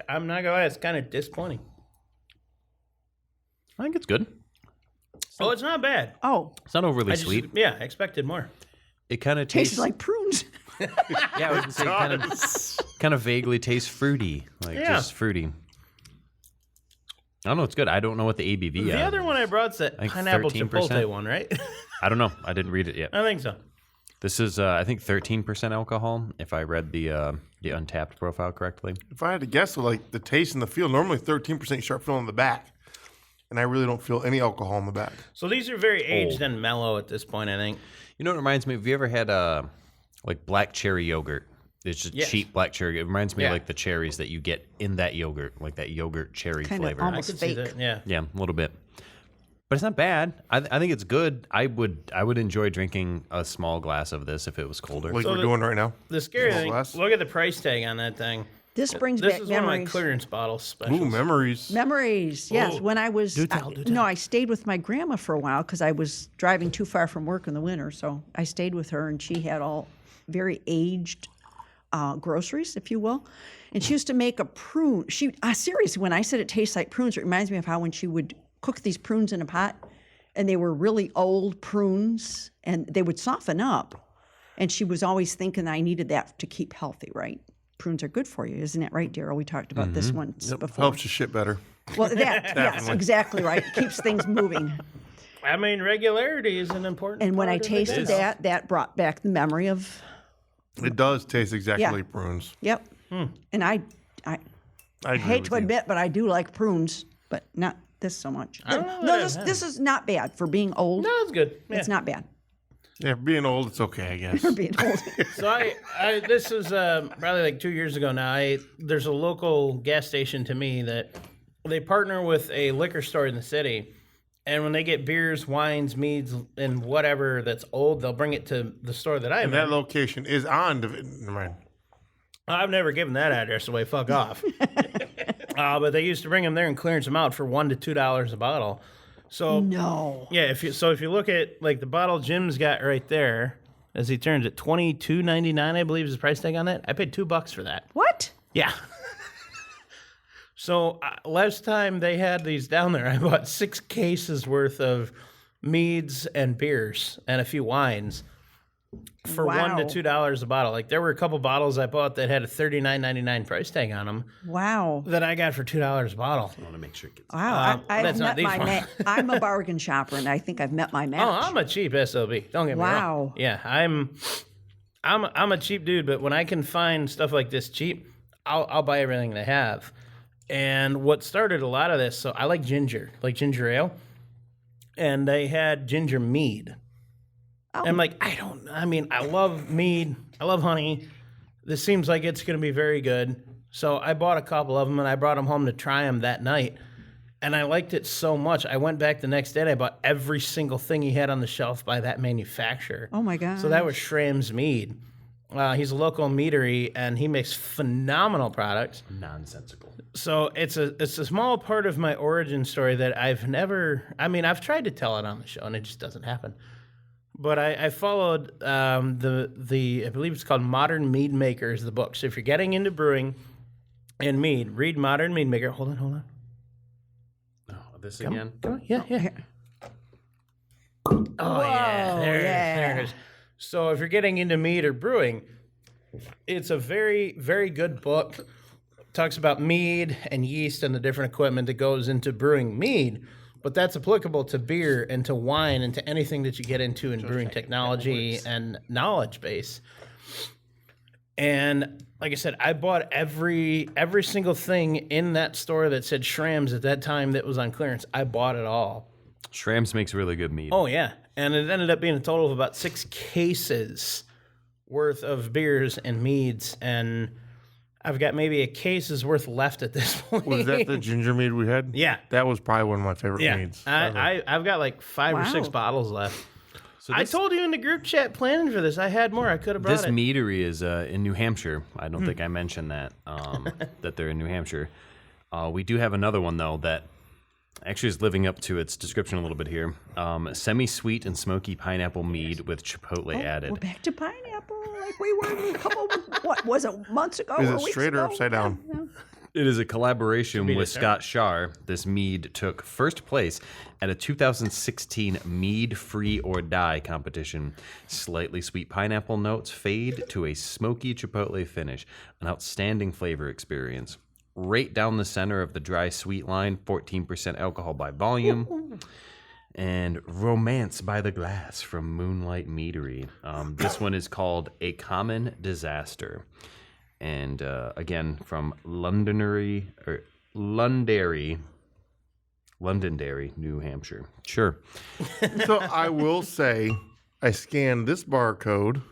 I'm not gonna lie. It's kind of disappointing. I think it's good. Oh, it's not bad. Oh, It's not overly I just, sweet. yeah, I expected more. It kind of tastes tastes like prunes. Yeah, I was gonna say kind of vaguely tastes fruity, like Yeah. just fruity. I don't know. It's good. I don't know what the ABV. The other one I brought's that think pineapple 13%. chipotle one, right? I don't know. I didn't read it yet. I think so. This is, I think, 13% alcohol. If I read the Untapped profile correctly. if I had to guess, like the taste and the feel, normally 13% sharp feel on the back. And I really don't feel any alcohol in the back. So these are very aged and mellow at this point, I think. You know what it reminds me of? Have you ever had like black cherry yogurt? It's just Yes. cheap black cherry. It reminds me Yeah. of like the cherries that you get in that yogurt, like that yogurt cherry Kinda flavor. I almost could see fake. that. Yeah. Yeah, a little bit. But it's not bad. I think it's good. I would enjoy drinking a small glass of this if it was colder. Like So we're the- doing right now. The scary Small thing, glass? look at the price tag on that thing. This brings This back is one of my memories. clearance bottles specials. Ooh, memories. Memories, yes. Oh. When I was, Do tell, do tell. no, I stayed with my grandma for a while because I was driving too far from work in the winter. So I stayed with her, and she had all very aged groceries, if you will. And she used to make a prune. Seriously, when I said it tastes like prunes, it reminds me of how when she would cook these prunes in a pot, and they were really old prunes, and they would soften up. And she was always thinking I needed that to keep healthy, right? Prunes are good for you, isn't it right, Daryl? We talked about this once before. Helps you shit better. Well, yes, exactly right. Keeps things moving. I mean, regularity is an important. And when I part of tasted it. that brought back the memory of. It does taste exactly Yeah. like prunes. Yep. And I I agree hate with to you. admit, but I do like prunes, but not this so much. I don't know No, what I've this is not bad for being old. No, it's good. Yeah. It's not bad Yeah, being old, it's okay, I guess. for being old. So I this is probably like 2 years ago now. There's a local gas station to me that they partner with a liquor store in the city, and when they get beers, wines, meads, and whatever that's old, they'll bring it to the store that I'm And that in. location is on. Never mind. I've never given that address away. Fuck off. But they used to bring them there and clearance them out for $1 to $2 a bottle. So No. yeah, if you look at like the bottle Jim's got right there, as he turns it, $22.99, I believe is the price tag on that. I paid $2 for that. What? Yeah. So last time they had these down there, I bought 6 cases worth of meads and beers and a few wines for Wow. $1 to $2 a bottle. Like there were a couple bottles I bought that had a $39.99 price tag on them Wow. that I got for $2 a bottle. I want to make sure it gets. Wow. I've that's not met these my ones. I'm a bargain shopper, and I think I've met my match. Oh, I'm a cheap SOB. Don't get me wrong. Wow. Yeah, I'm a cheap dude, but when I can find stuff like this cheap, I'll buy everything they have. And what started a lot of this, so I like ginger ale, and they had ginger mead. Oh. And I'm like, I love mead, I love honey. This seems like it's going to be very good. So I bought a couple of them, and I brought them home to try them that night. And I liked it so much, I went back the next day and I bought every single thing he had on the shelf by that manufacturer. Oh my God. So that was Schramm's Mead. He's a local meadery, and he makes phenomenal products. Nonsensical. So it's a small part of my origin story that I've tried to tell it on the show, and it just doesn't happen. But I followed I believe it's called Modern Mead Makers, the book. So if you're getting into brewing and mead, read Modern Mead Maker. Hold on. Oh, this again? Come on. Yeah. Oh, yeah. There it is. So if you're getting into mead or brewing, it's a very, very good book. It talks about mead and yeast and the different equipment that goes into brewing mead, but that's applicable to beer and to wine and to anything that you get into in brewing technology and knowledge base. And like I said, I bought every single thing in that store that said Schramm's at that time that was on clearance. I bought it all. Schramm's makes really good mead. Oh, yeah. And it ended up being a total of about 6 cases worth of beers and meads. And I've got maybe a case's worth left at this point. Was that the ginger mead we had? Yeah. That was probably one of my favorite Yeah. meads. I've got like 5 or 6 Wow. bottles left. So I told you in the group chat planning for this, I had more. I could have brought This it. meadery is in New Hampshire. I don't think I mentioned that, that they're in New Hampshire. We do have another one, though, that actually is living up to its description a little bit here. Semi-sweet and smoky pineapple mead with chipotle added. We're back to pineapple like we were a couple, what was it, months ago? Is or it weeks straight or ago? upside down? Yeah. It is a collaboration with determined. Scott Shar. This mead took first place at a 2016 Mead Free or Die competition. Slightly sweet pineapple notes fade to a smoky chipotle finish. An outstanding flavor experience. Right down the center of the dry sweet line, 14% alcohol by volume. And Romance by the Glass from Moonlight Meadery. This one is called A Common Disaster. And again, from Londonderry, New Hampshire. Sure. So I will say, I scanned this barcode,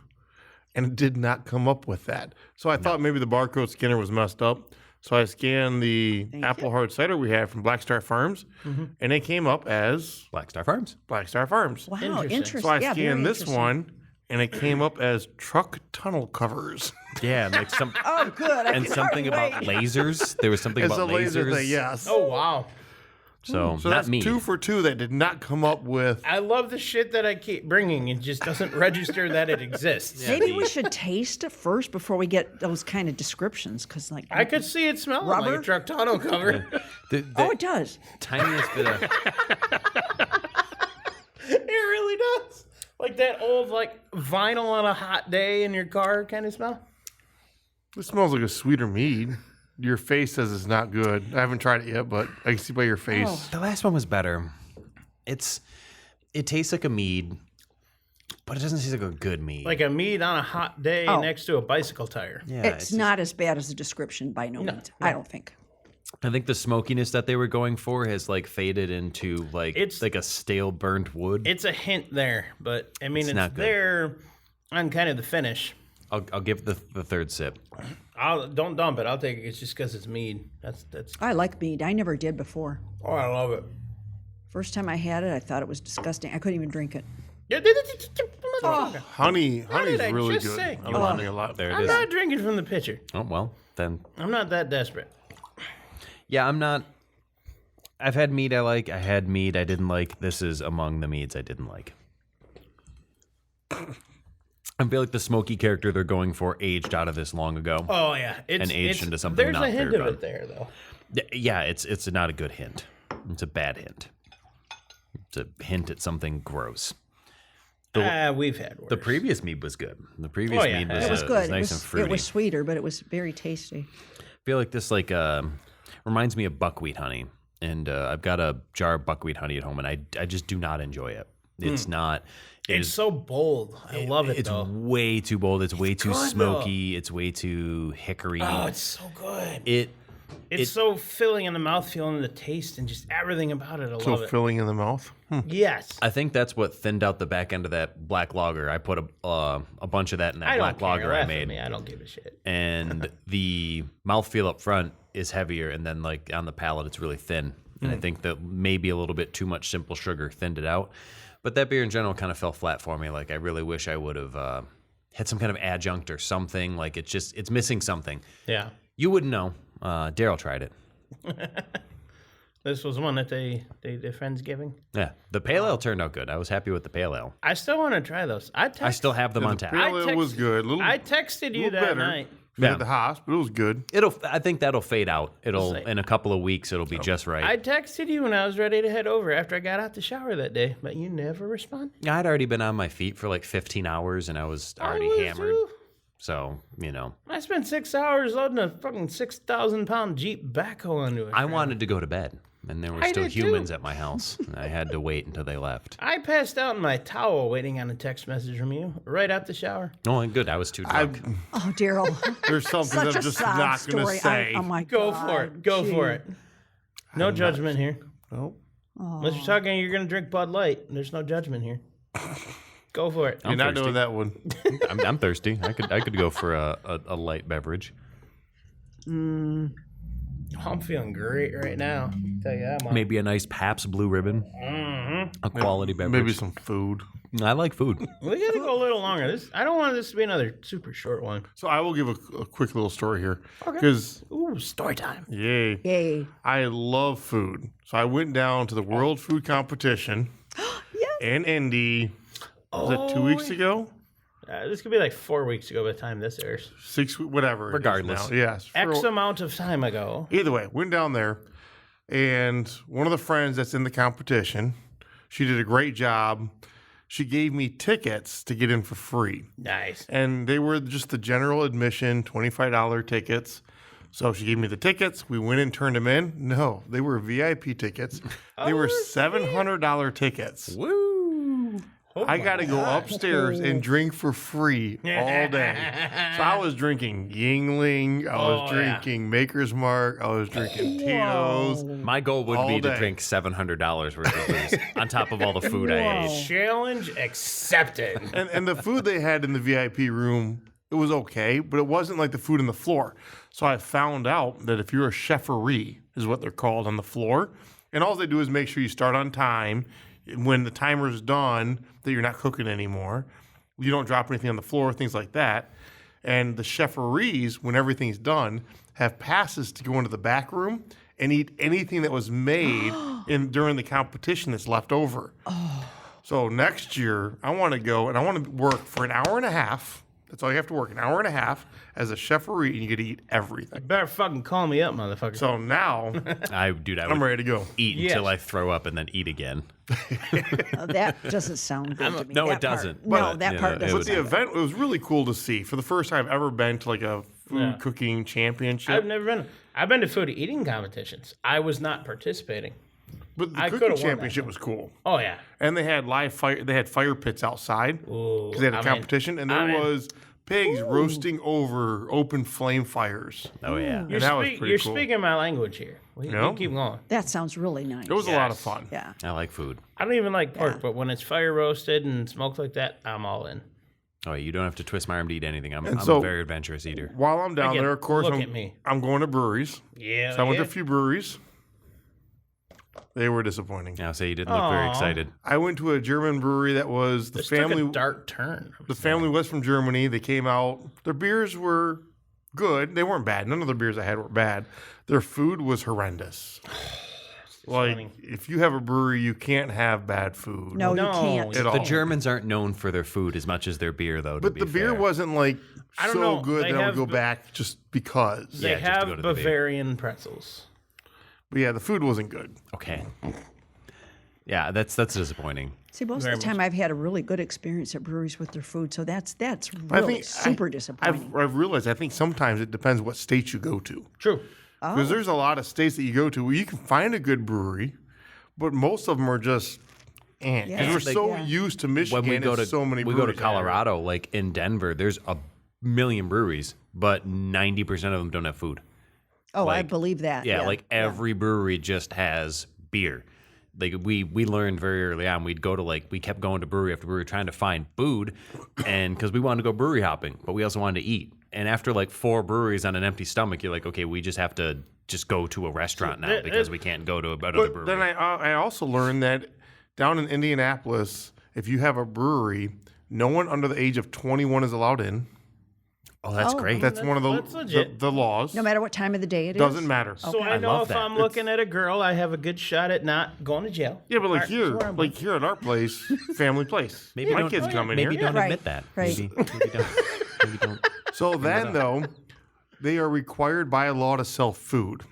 and it did not come up with that. So I thought maybe the barcode scanner was messed up. So I scanned the apple hard cider we had from Black Star Farms, and it came up as Black Star Farms. Black Star Farms. Wow, Interesting. interesting. So I Yeah, very scanned this interesting. one, and it came up as truck tunnel covers. Yeah, like some Oh, good. I and can something hardly about wait. lasers. There was something It's about a laser lasers. thing, yes. Oh, wow. So, So not that's mead. 2 for 2 that did not come up with. I love the shit that I keep bringing. It just doesn't register that it exists. Maybe we should taste it first before we get those kind of descriptions, because like I could see it smelling like Rubber? a truck tonneau cover. oh, it does. Tiniest bit of It really does. Like that old like vinyl on a hot day in your car kind of smell. This smells like a sweeter mead. Your face says it's not good. I haven't tried it yet, but I can see by your face. the last one was better. It tastes like a mead, but it doesn't taste like a good mead. Like a mead on a hot day next to a bicycle tire. yeah, It's not as bad as the description by no means. I don't think. I think the smokiness that they were going for has like faded into like It's- like a stale burnt wood. It's a hint there, but I mean it's not good. there on kind of the finish. I'll give the third sip. Don't dump it. I'll take it. It's just because it's mead. That's. I like mead. I never did before. Oh, I love it. First time I had it, I thought it was disgusting. I couldn't even drink it. Honey's did I really just good. say? I like honey a lot. There it I'm is. not drinking from the pitcher. Oh well, then I'm not that desperate. yeah, I'm not. I've had mead I like. I had mead I didn't like. This is among the meads I didn't like. I feel like the smoky character they're going for aged out of this long ago. Oh yeah, it's And aged into something There's not a hint very of good. it there though. Yeah, it's not a good hint. It's a bad hint. It's a hint at something gross. We've had worse. The previous mead was good. The previous Oh, yeah. mead was, It was was good. nice and fruity. It was sweeter, but it was very tasty. I feel like this reminds me of buckwheat honey, and I've got a jar of buckwheat honey at home, and I just do not enjoy it. It's not. It's so bold. I love it It's though. way too bold. It's way too good, smoky. It's way too hickory. Oh, it's so good. It It's so filling in the mouthfeel and the taste and just everything about it. I So love it. filling in the mouth. Yes. I think that's what thinned out the back end of that black lager. I put a bunch of that in that I black don't care. lager I Laugh at made. me. I don't give a shit. And the mouthfeel up front is heavier, and then like on the palate it's really thin. And I think that maybe a little bit too much simple sugar thinned it out. But that beer in general kind of fell flat for me. Like I really wish I would have had some kind of adjunct or something. Like it's missing something. Yeah. You wouldn't know. Daryl tried it. This was one that their friends giving. Yeah, the pale ale turned out good. I was happy with the pale ale. I still want to try those. I still have them on tap. Pale ale was good. I texted you little that better. night. We Yeah. had the hops, but it was good. I think that'll fade out. It'll Say- in a couple of weeks. It'll be just right. I texted you when I was ready to head over after I got out the shower that day, but you never responded. I'd already been on my feet for like 15 hours, and I was already was hammered. too. So I spent 6 hours loading a fucking 6,000-pound Jeep backhoe onto it. I wanted to go to bed, and there were I still did humans too. at my house. And I had to wait until they left. I passed out in my towel waiting on a text message from you right out the shower. Oh, good. I was too drunk. Oh, Daryl. There's something Such I'm a just sob not going to story. say. Oh, my Go God. for it. Go for it. No judgment here. Nope. Unless you're talking, you're going to drink Bud Light. There's no judgment here. Go for it. You're not thirsty. doing that one. I'm thirsty. I could go for a light beverage. I'm feeling great right now. Tell you that much. Maybe a nice Pabst Blue Ribbon. A quality beverage. Maybe some food. I like food. We got to go a little longer. I don't want this to be another super short one. So I will give a quick little story here. Because, Ooh, story time. yay, Yay. I love food. So I went down to the World Food Competition in Indy. Was that 2 weeks ago? This could be like 4 weeks ago by the time this airs. 6 weeks, whatever. it is Regardless. now. Yes. X amount of time ago. Either way, went down there, and one of the friends that's in the competition, she did a great job. She gave me tickets to get in for free. Nice. And they were just the general admission, $25 tickets. So she gave me the tickets. We went and turned them in. No, they were VIP tickets. They were $700 tickets. Woo! I got to go upstairs and drink for free all day. So I was drinking Yingling. I was drinking Maker's Mark. I was drinking Tito's. My goal would All be to day. drink $700 worth of booze on top of all the food I ate. Challenge accepted. And the food they had in the VIP room, it was okay, but it wasn't like the food on the floor. So I found out that if you're a cheferee, is what they're called on the floor, and all they do is make sure you start on time. When the timer's done, that you're not cooking anymore. You don't drop anything on the floor, things like that. And the cheferees, when everything's done, have passes to go into the back room and eat anything that was made during the competition that's left over. So next year, I want to go and I want to work for an hour and a half. That's all you have to work, an hour and a half as a chef-free, and you get to eat everything. Better fucking call me up, motherfucker. So now, I'm I'm ready to go. eat Yes. until I throw up and then eat again. That doesn't sound good to me. No, That it doesn't. Part, no, But, that you part know, it doesn't. But the sound event, it was really cool to see. For the first time I've ever been to like a food cooking championship. I've never been. I've been to food eating competitions. I was not participating. But the I cooking coulda won that championship was cool. Oh yeah. And they had live fire. They had fire pits outside because they had a I'm in. competition, and there I'm in. was pigs roasting over open flame fires. Oh yeah. And that was pretty You're cool. speaking my language here. We Yeah. keep going. That sounds really nice. It was a lot of Yes. fun. Yeah. I like food. I don't even like pork, but when it's fire roasted and smoked like that, I'm all in. Oh, you don't have to twist my arm to eat anything. I'm so- a very adventurous eater. While I'm down Again, there, of course, look at me. I'm going to breweries. Yeah. So I went to yeah. a few breweries. They were disappointing. I'll say you didn't look very Aw. excited. I went to a German brewery that was the This family. took a dark turn. The family was from Germany. They came out. Their beers were good. They weren't bad. None of the beers I had were bad. Their food was horrendous. Like, funny. if you have a brewery, you can't have bad food. No, No, you can't. At all. The Germans aren't known for their food as much as their beer, though. To But be the beer fair. wasn't like I don't so know. good They that I have would go the- back just because. They Yeah, just to have go to the beer. Bavarian pretzels. But yeah, the food wasn't good. Okay. Yeah, that's disappointing. See, most Very of the time I've had a really good experience at breweries with their food, so that's I really think super disappointing. I've realized I think sometimes it depends what state you go to. True. Because there's a lot of states that you go to where you can find a good brewery, but most of them are just Because Yeah. we're Like, so yeah. used to Michigan, When we go and to so many we go to breweries everywhere. Colorado, like in Denver, there's a million breweries, but 90% of them don't have food. Oh, I like- believe that. Yeah, like every brewery just has beer. Like we learned very early on, we kept going to brewery after brewery trying to find food, and because we wanted to go brewery hopping, but we also wanted to eat. And after like 4 breweries on an empty stomach, you're like, okay, we just have to just go to a restaurant now because we can't go to another But brewery. then I also learned that down in Indianapolis, if you have a brewery, no one under the age of 21 is allowed in. Oh, that's great. That's one of that's legit. the laws. No matter what time of the day it is. Doesn't matter. So I I know love if that. I'm looking at a girl, I have a good shot at not going to jail. Yeah, but like Alright, here, so I'm- like here at our place, family place. Maybe my don't- kids come in maybe here. don't Right, admit that. right. Maybe don't. So then, though, they are required by law to sell food.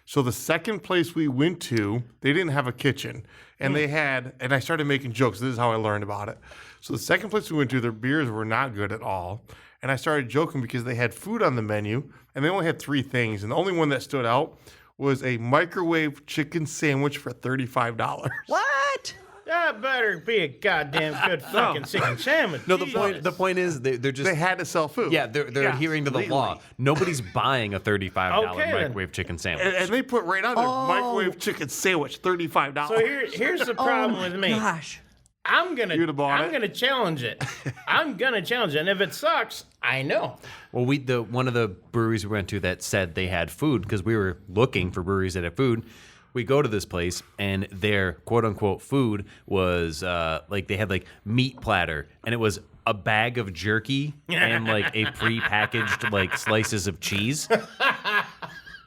So the second place we went to, they didn't have a kitchen, and they had. And I started making jokes. This is how I learned about it. So the second place we went to, their beers were not good at all, and I started joking because they had food on the menu, and they only had 3 things, and the only one that stood out was a microwave chicken sandwich for $35. What? That better be a goddamn good fucking chicken sandwich. No, the Jesus. point is they're just They had to sell food. yeah they're adhering to the legally. law. Nobody's buying a $35 Okay, then. microwave chicken sandwich. And they put right on there, microwave chicken sandwich, $35. So here's the problem with me. Gosh. I'm gonna You'd have bought it? gonna challenge it. I'm gonna challenge it. And if it sucks, I know. Well, one of the breweries we went to that said they had food because we were looking for breweries that had food. We go to this place and their quote unquote food was like they had like meat platter and it was a bag of jerky and like a pre-packaged like slices of cheese.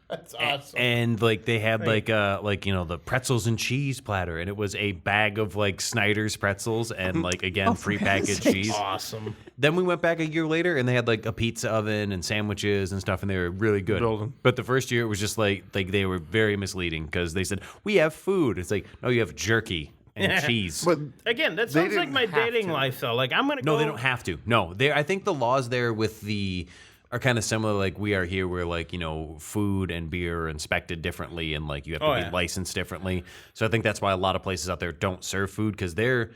That's awesome. And like they had like the pretzels and cheese platter, and it was a bag of like Snyder's pretzels and like again for heaven's prepackaged sakes. cheese. Awesome. Then we went back a year later, and they had like a pizza oven and sandwiches and stuff, and they were really good. Building. But the first year it was just like they were very misleading because they said we have food. It's like no, you have jerky and cheese. But Again, that They sounds like didn't my have dating to. life though. Like I'm gonna No, go. they don't have to. No, I think the laws there with the are kind of similar. Like we are here, where like food and beer are inspected differently, and like you have to be yeah. licensed differently. So I think that's why a lot of places out there don't serve food because their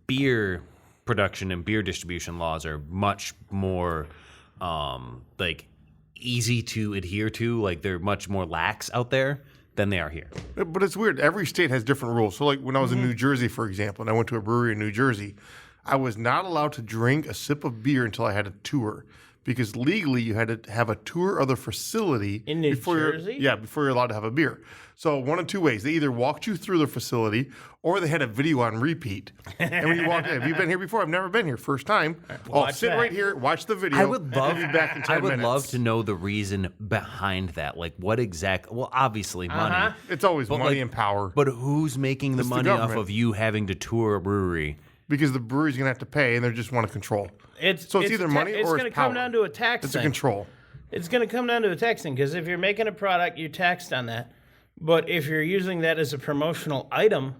beer production and beer distribution laws are much more like easy to adhere to. Like they're much more lax out there than they are here. But it's weird. Every state has different rules. So, like when I was in New Jersey, for example, and I went to a brewery in New Jersey, I was not allowed to drink a sip of beer until I had a tour because legally you had to have a tour of the facility In New before Jersey? before you're allowed to have a beer. So one of two ways: they either walked you through the facility, or they had a video on repeat. And when you walked in, have you been here before? I've never been here. First time. Watch Sit that. right here, watch the video. I would love. and be back in 10 I would minutes. love to know the reason behind that. Like, what exact? Well, obviously money, It's always money like, and power. but who's making the It's the money off government. of you having to tour a brewery? Because the brewery's going to have to pay, and they just want to control. It's either money it's or gonna it's come power. down to a tax It's thing. a control. It's going to come down to a tax thing because if you're making a product, you're taxed on that. But if you're using that as a promotional item,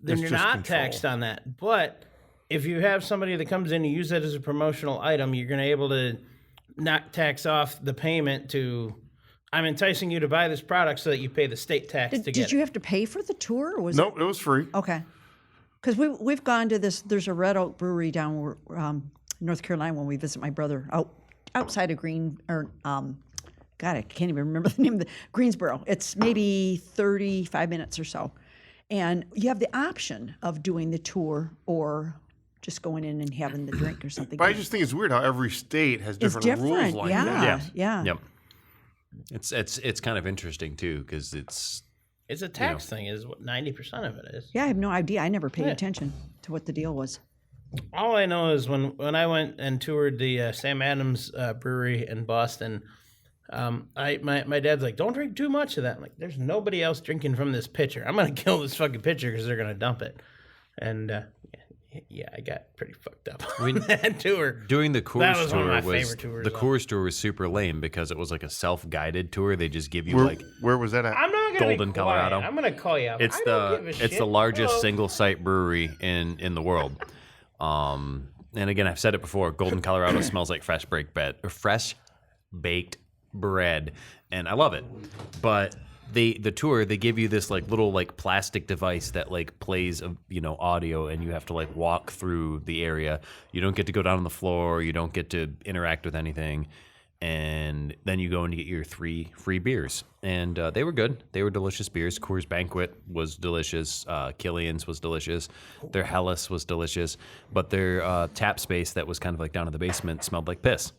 then It's you're just not control. taxed on that. But if you have somebody that comes in and use that as a promotional item, you're going to be able to not tax off the payment to. I'm enticing you to buy this product so that you pay the state tax to get Did it. you have to pay for the tour? Or was Nope, it was free. Okay. Because we've gone to this. There's a Red Oak Brewery down North Carolina when we visit my brother outside of God, I can't even remember the name of the Greensboro. It's maybe 35 minutes or so, and you have the option of doing the tour or just going in and having the drink or something. But I just think it's weird how every state has It's different rules different. like Yeah, that. yeah. Yep. It's kind of interesting too because it's It's a tax thing, is what 90% of it is. Yeah, I have no idea. I never paid attention to what the deal was. All I know is when I went and toured the Sam Adams Brewery in Boston, my dad's like, "Don't drink too much of that." I'm like, "There's nobody else drinking from this pitcher. I'm gonna kill this fucking pitcher because they're gonna dump it." And I got pretty fucked up on that tour. doing the Coors That was tour one of my was favorite tours, the though. Coors tour was super lame because it was like a self-guided tour. They just give you Where, like where was that at? I'm not gonna Golden, be quiet. Colorado. I'm gonna call you out. it's I don't give a it's shit. the largest Hello. single site brewery in the world. And again, I've said it before. Golden, Colorado smells like fresh baked bread, and I love it. But the tour, they give you this like little like plastic device that like plays audio, and you have to like walk through the area. You don't get to go down on the floor. You don't get to interact with anything. And then you go and you get your 3 free beers. And they were good. They were delicious beers. Coors Banquet was delicious. Killian's was delicious. Their Hellas was delicious. But their tap space that was kind of like down in the basement smelled like piss.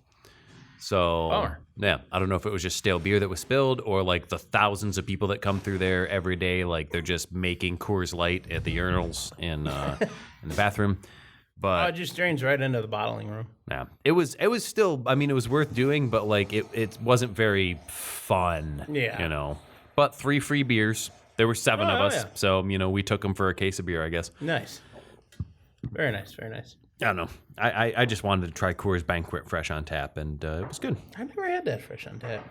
So, Bummer. yeah, I don't know if it was just stale beer that was spilled or like the thousands of people that come through there every day. Like they're just making Coors Light at the urinals in the bathroom. But It just drains right into the bottling room. yeah, it was still. I mean, it was worth doing, but like it wasn't very fun. Yeah. But 3 free beers. There were 7 of us, yeah. so we took them for a case of beer, I guess. Nice. Very nice. Very nice. I don't know. I just wanted to try Coors Banquet fresh on tap, and it was good. I've never had that fresh on tap.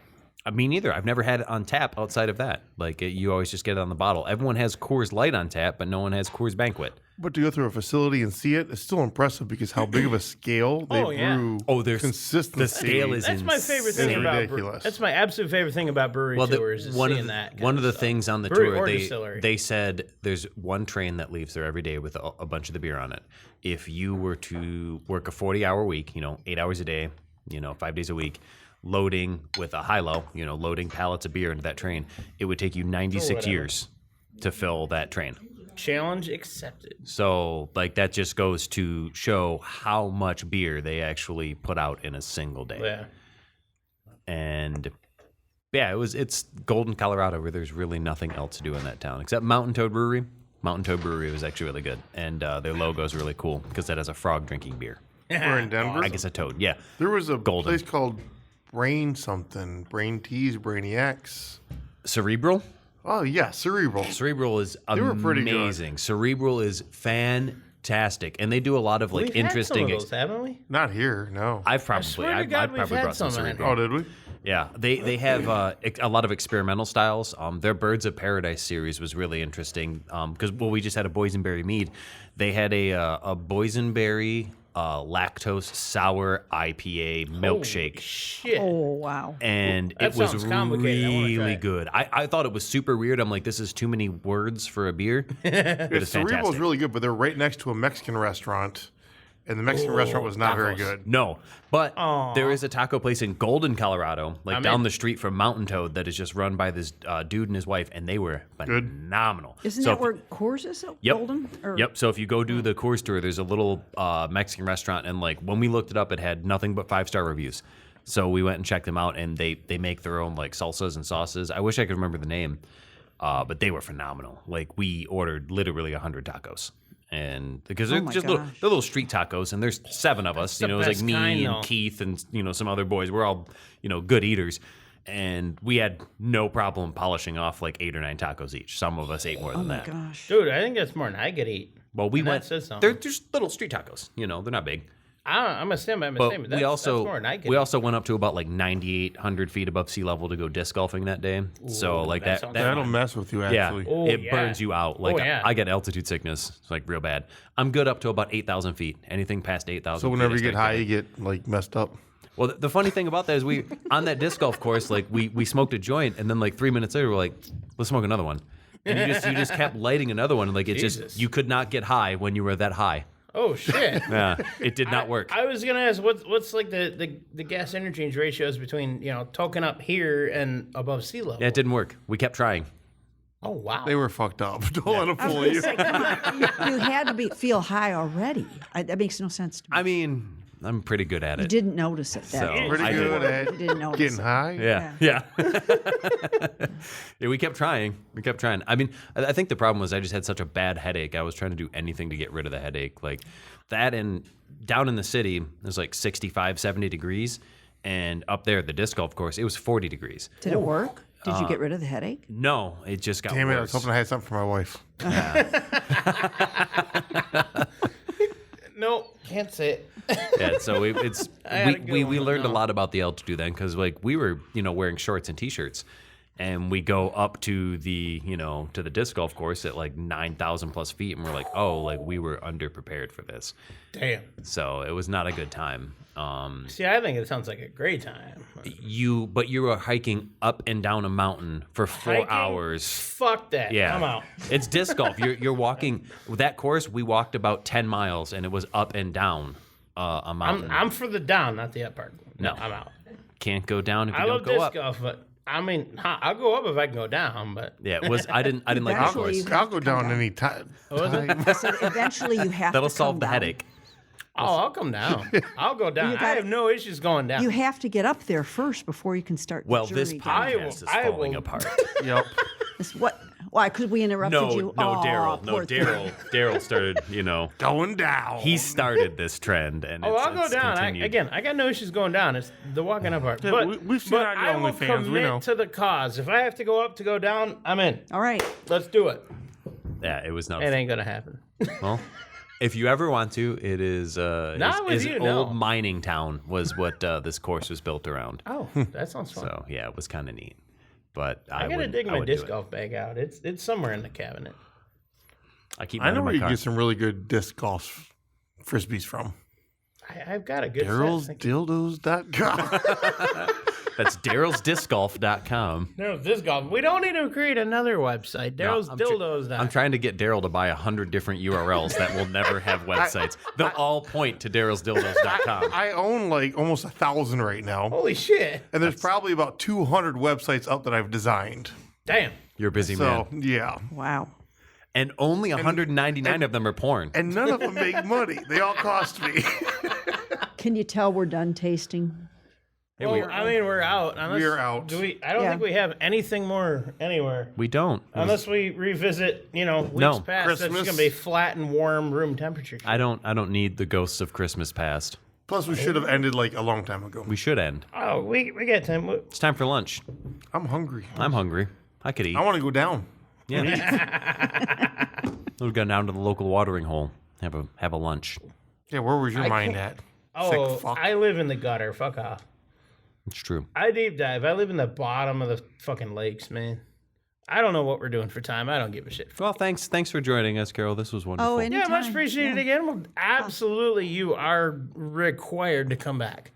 Me neither. I've never had it on tap outside of that. Like you always just get it on the bottle. Everyone has Coors Light on tap, but no one has Coors Banquet. But to go through a facility and see it, it's still impressive because how big of a scale they Oh, yeah. brew. Oh, there's consistency. the scale is That's my favorite thing It's about ridiculous. That's my absolute favorite thing about brewery tours is one seeing of the, that. one kind of the stuff. things on the Brewery or tour, distillery. they said there's one train that leaves there every day with a bunch of the beer on it. If you were to work a 40-hour week, 8 hours a day, 5 days a week, loading with a high-low, loading pallets of beer into that train, it would take you 96 whatever. years to fill that train. Challenge accepted. So, like, that just goes to show how much beer they actually put out in a single day. Yeah. And yeah, it's Golden, Colorado, where there's really nothing else to do in that town except Mountain Toad Brewery. Mountain Toad Brewery was actually really good, and their logo is really cool because it has a frog drinking beer. We're in Denver. I guess a toad. Yeah, There was a Golden. place called Brain something, Brain Teas, Brainiacs. Cerebral. Oh yeah, Cerebral. Cerebral is were pretty good. amazing. Cerebral is fantastic, and they do a lot of like We've interesting. had some of those, haven't we? Not here, no. I've probably swear to I've God, we've probably had brought some some in Cerebral. Oh, did we? Yeah, they have a lot of experimental styles. Their Birds of Paradise series was really interesting because we just had a boysenberry mead. They had a boysenberry lactose sour IPA milkshake. Holy shit. Oh, wow. And That it was sounds complicated. I wanna try really it. good. I thought it was super weird. I'm like, this is too many words for a beer. But it's Cerebral's fantastic. really good, but they're right next to a Mexican restaurant. and the Mexican restaurant was not very good. No, but there is a taco place in Golden, Colorado, like down in. the street from Mountain Toad, that is just run by this dude and his wife, and they were phenomenal. Isn't So that if- where Coors is? Yep. Golden? Or- Yep. So if you go do the Coors tour, there's a little Mexican restaurant, and like when we looked it up, it had nothing but 5-star reviews. So we went and checked them out, and they make their own like salsas and sauces. I wish I could remember the name, but they were phenomenal. Like we ordered literally 100 tacos. And because they're my just gosh. they're little street tacos, and there's 7 of us. the It was like best me kind, and though. Keith and some other boys. We're all good eaters, and we had no problem polishing off like 8 or 9 tacos each. Some of us ate more Oh than my that. gosh. Dude, I think that's more than I could eat. Well, we And that went. says something. They're just little street tacos. They're not big. I'm a sim. I'm a But sim. we also that's more than I could we eat. also went up to about like 9,800 feet above sea level to go disc golfing that day. So like that that sounds That'll mess with you, yeah, actually. Oh, it yeah. burns you out. Like yeah. I get altitude sickness. It's like real bad. I'm good up to about 8,000 feet. Anything past 8,000. So whenever you feet, I get start high, getting- you get like messed up. Well, the funny thing about that is we on that disc golf course, like we smoked a joint, and then like 3 minutes later, we're like, let's smoke another one. And you just kept lighting another one, and like it Jesus. just you could not get high when you were that high. Oh shit. Yeah, it did not work. I was gonna ask what's like the gas interchange ratios between token up here and above sea level. Yeah, it didn't work. We kept trying. Oh wow. They were fucked up. Don't let them I was fool gonna you. say, come on. You had to feel high already. That makes no sense to me. I mean, I'm pretty good at You it. didn't notice it that So- day. Pretty I good did. at You didn't notice getting it. high. Yeah. Yeah, we kept trying. I mean, I think the problem was I just had such a bad headache. I was trying to do anything to get rid of the headache. Like that, and down in the city, it was like 65, 70 degrees. And up there at the disc golf course, it was 40 degrees. Did it work? Did you get rid of the headache? No, it just got Damn it! I was worse. hoping I had something for my wife. No, can't say it. Yeah, so it's had a good we one, learned a no. lot about the altitude then, because like we were wearing shorts and t-shirts, and we go up to the to the disc golf course at like 9,000 plus feet, and we're like, oh, like we were underprepared for this, Damn. so it was not a good time. See, I think it sounds like a great time. But you were hiking up and down a mountain for 4 Hiking? hours. Fuck that. Yeah, I'm out. It's disc golf. You're walking that course. We walked about 10 miles, and it was up and down a mountain. I'm for the down, not the up part. No. I'm out. Can't go down if you I don't love go disc up. golf, but I mean, I'll go up if I can go down. But Yeah, it was. I didn't like the Actually, course. I'll go down any time. I said eventually you have That'll to solve come the down. headache. I'll come down. I'll go down. I gotta- have no issues going down. You have to get up there first before you can start the Well, journey this down. podcast is I falling will- apart. Yep. What? Why? Could we interrupted No, you? no, Aw, Daryl, no, poor thing. Daryl started. Going down. He started this trend, and Oh, it's, I'll go it's down. continued. I got no issues going down. It's the walking up part. Yeah, but we've seen but our I will OnlyFans, we commit know. to the cause. If I have to go up to go down, I'm in. All right. Let's do it. Yeah, it was not. It ain't gonna happen. Well, if you ever want to, it is. Not with is you, an no. old mining town was what this course was built around. Oh, that sounds fun. So yeah, it was kind of neat. But I gotta wouldn't- dig I my wouldn't do disc it. golf bag out. It's somewhere in the cabinet. I keep I mine know in where my you car. get some really good disc golf frisbees from. I've got a good Daryl's set. Dildos.com. That's darylsdiscgolf.com. Daryl's disc golf. We don't need to create another website. Daryl's I'm dildos. I'm trying to get Daryl to buy 100 different URLs that will never have websites. They'll all point to darylsdildos.com. I own like almost 1,000 right now. Holy shit! And there's probably about 200 websites up that I've designed. Damn. You're a busy So, man. yeah. Wow. And only 199 of them are porn. And none of them make money. They all cost me. Can you tell we're done tasting? Well, I mean, we're out. Unless, We're out. Do we? I don't Yeah. think we have anything more anywhere. We don't. Unless we revisit, weeks No. past. That's Christmas. just gonna be flat and warm room temperature. I don't need the ghosts of Christmas past. Plus, we should have ended like a long time ago. We should end. Oh, we got time. It's time for lunch. I'm hungry. I'm hungry. I could eat. I want to go down. Yeah. We'll go down to the local watering hole. Have a lunch. Yeah, where was your mind at? Oh, Sick fuck. I live in the gutter. Fuck off. It's true. I deep dive. I live in the bottom of the fucking lakes, man. I don't know what we're doing for time. I don't give a shit. Well, thanks for joining us, Carol. This was wonderful. Oh, Yeah, anytime. much appreciated Yeah. again. Well, absolutely, you are required to come back.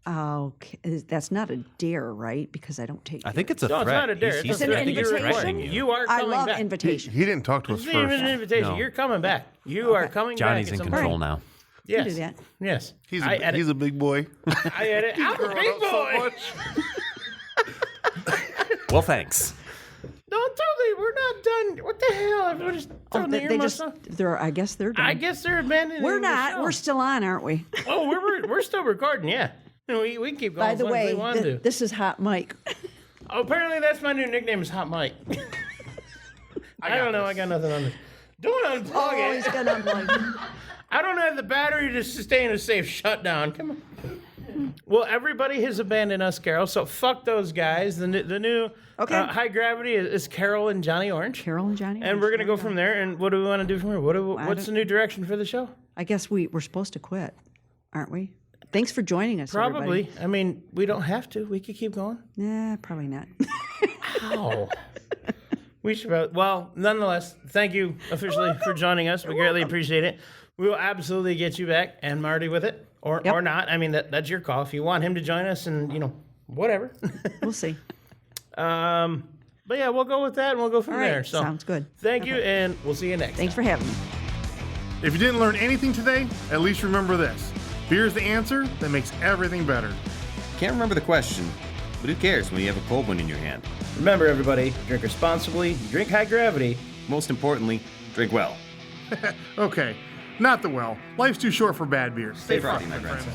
Okay. That's not a dare, right? Because I don't take. I think it's a No, it's threat. not a dare. He's- It's an I think he's invitation. threatening you. You are I coming love back. invitation. He didn't talk to us It's not even an first. invitation. No. You're coming back. You are coming Johnny's back. in at some control point. now. Yes. do that. Yes. He's a big boy. I edit. I'm a Growing big up so boy. much. Well, thanks. Don't tell me we're not done. What the hell? Everyone just throwing the They earmuffs just, on? I guess they're done. I guess they're abandoning. We're the not. show. We're still on, aren't we? Oh, we're still recording. Yeah. We can keep going. By the as long as way, we want to. this is Hot Mike. Oh, apparently that's my new nickname is Hot Mike. I don't know. I got nothing on this. Don't unplug Oh, it. he's got unplugged. I don't have the battery to sustain a safe shutdown. Come on. Well, everybody has abandoned us, Carol. So fuck those guys. The new Okay. High Gravity is Carol and Johnny Orange. Carol and Johnny. And we're gonna go from there. And what do we want to do from here? What's the new direction for the show? I guess we're supposed to quit, aren't we? Thanks for joining us. Probably. Everybody. I mean, we don't have to. We could keep going. Nah, probably not. Oh. We should. Well, nonetheless, thank you officially for joining us. We greatly appreciate it. We will absolutely get you back and Marty with it, or not. I mean, that's your call. If you want him to join us, and whatever. We'll see. But yeah, we'll go with that, and we'll go from All right, there. So sounds good. Thank you, and we'll see you next. Thanks for having me. If you didn't learn anything today, at least remember this. Beer is the answer that makes everything better. Can't remember the question, but who cares when you have a cold one in your hand? Remember, everybody, drink responsibly, drink High Gravity. Most importantly, drink well. Okay, not the well. Life's too short for bad beers. Stay frosty, my friends.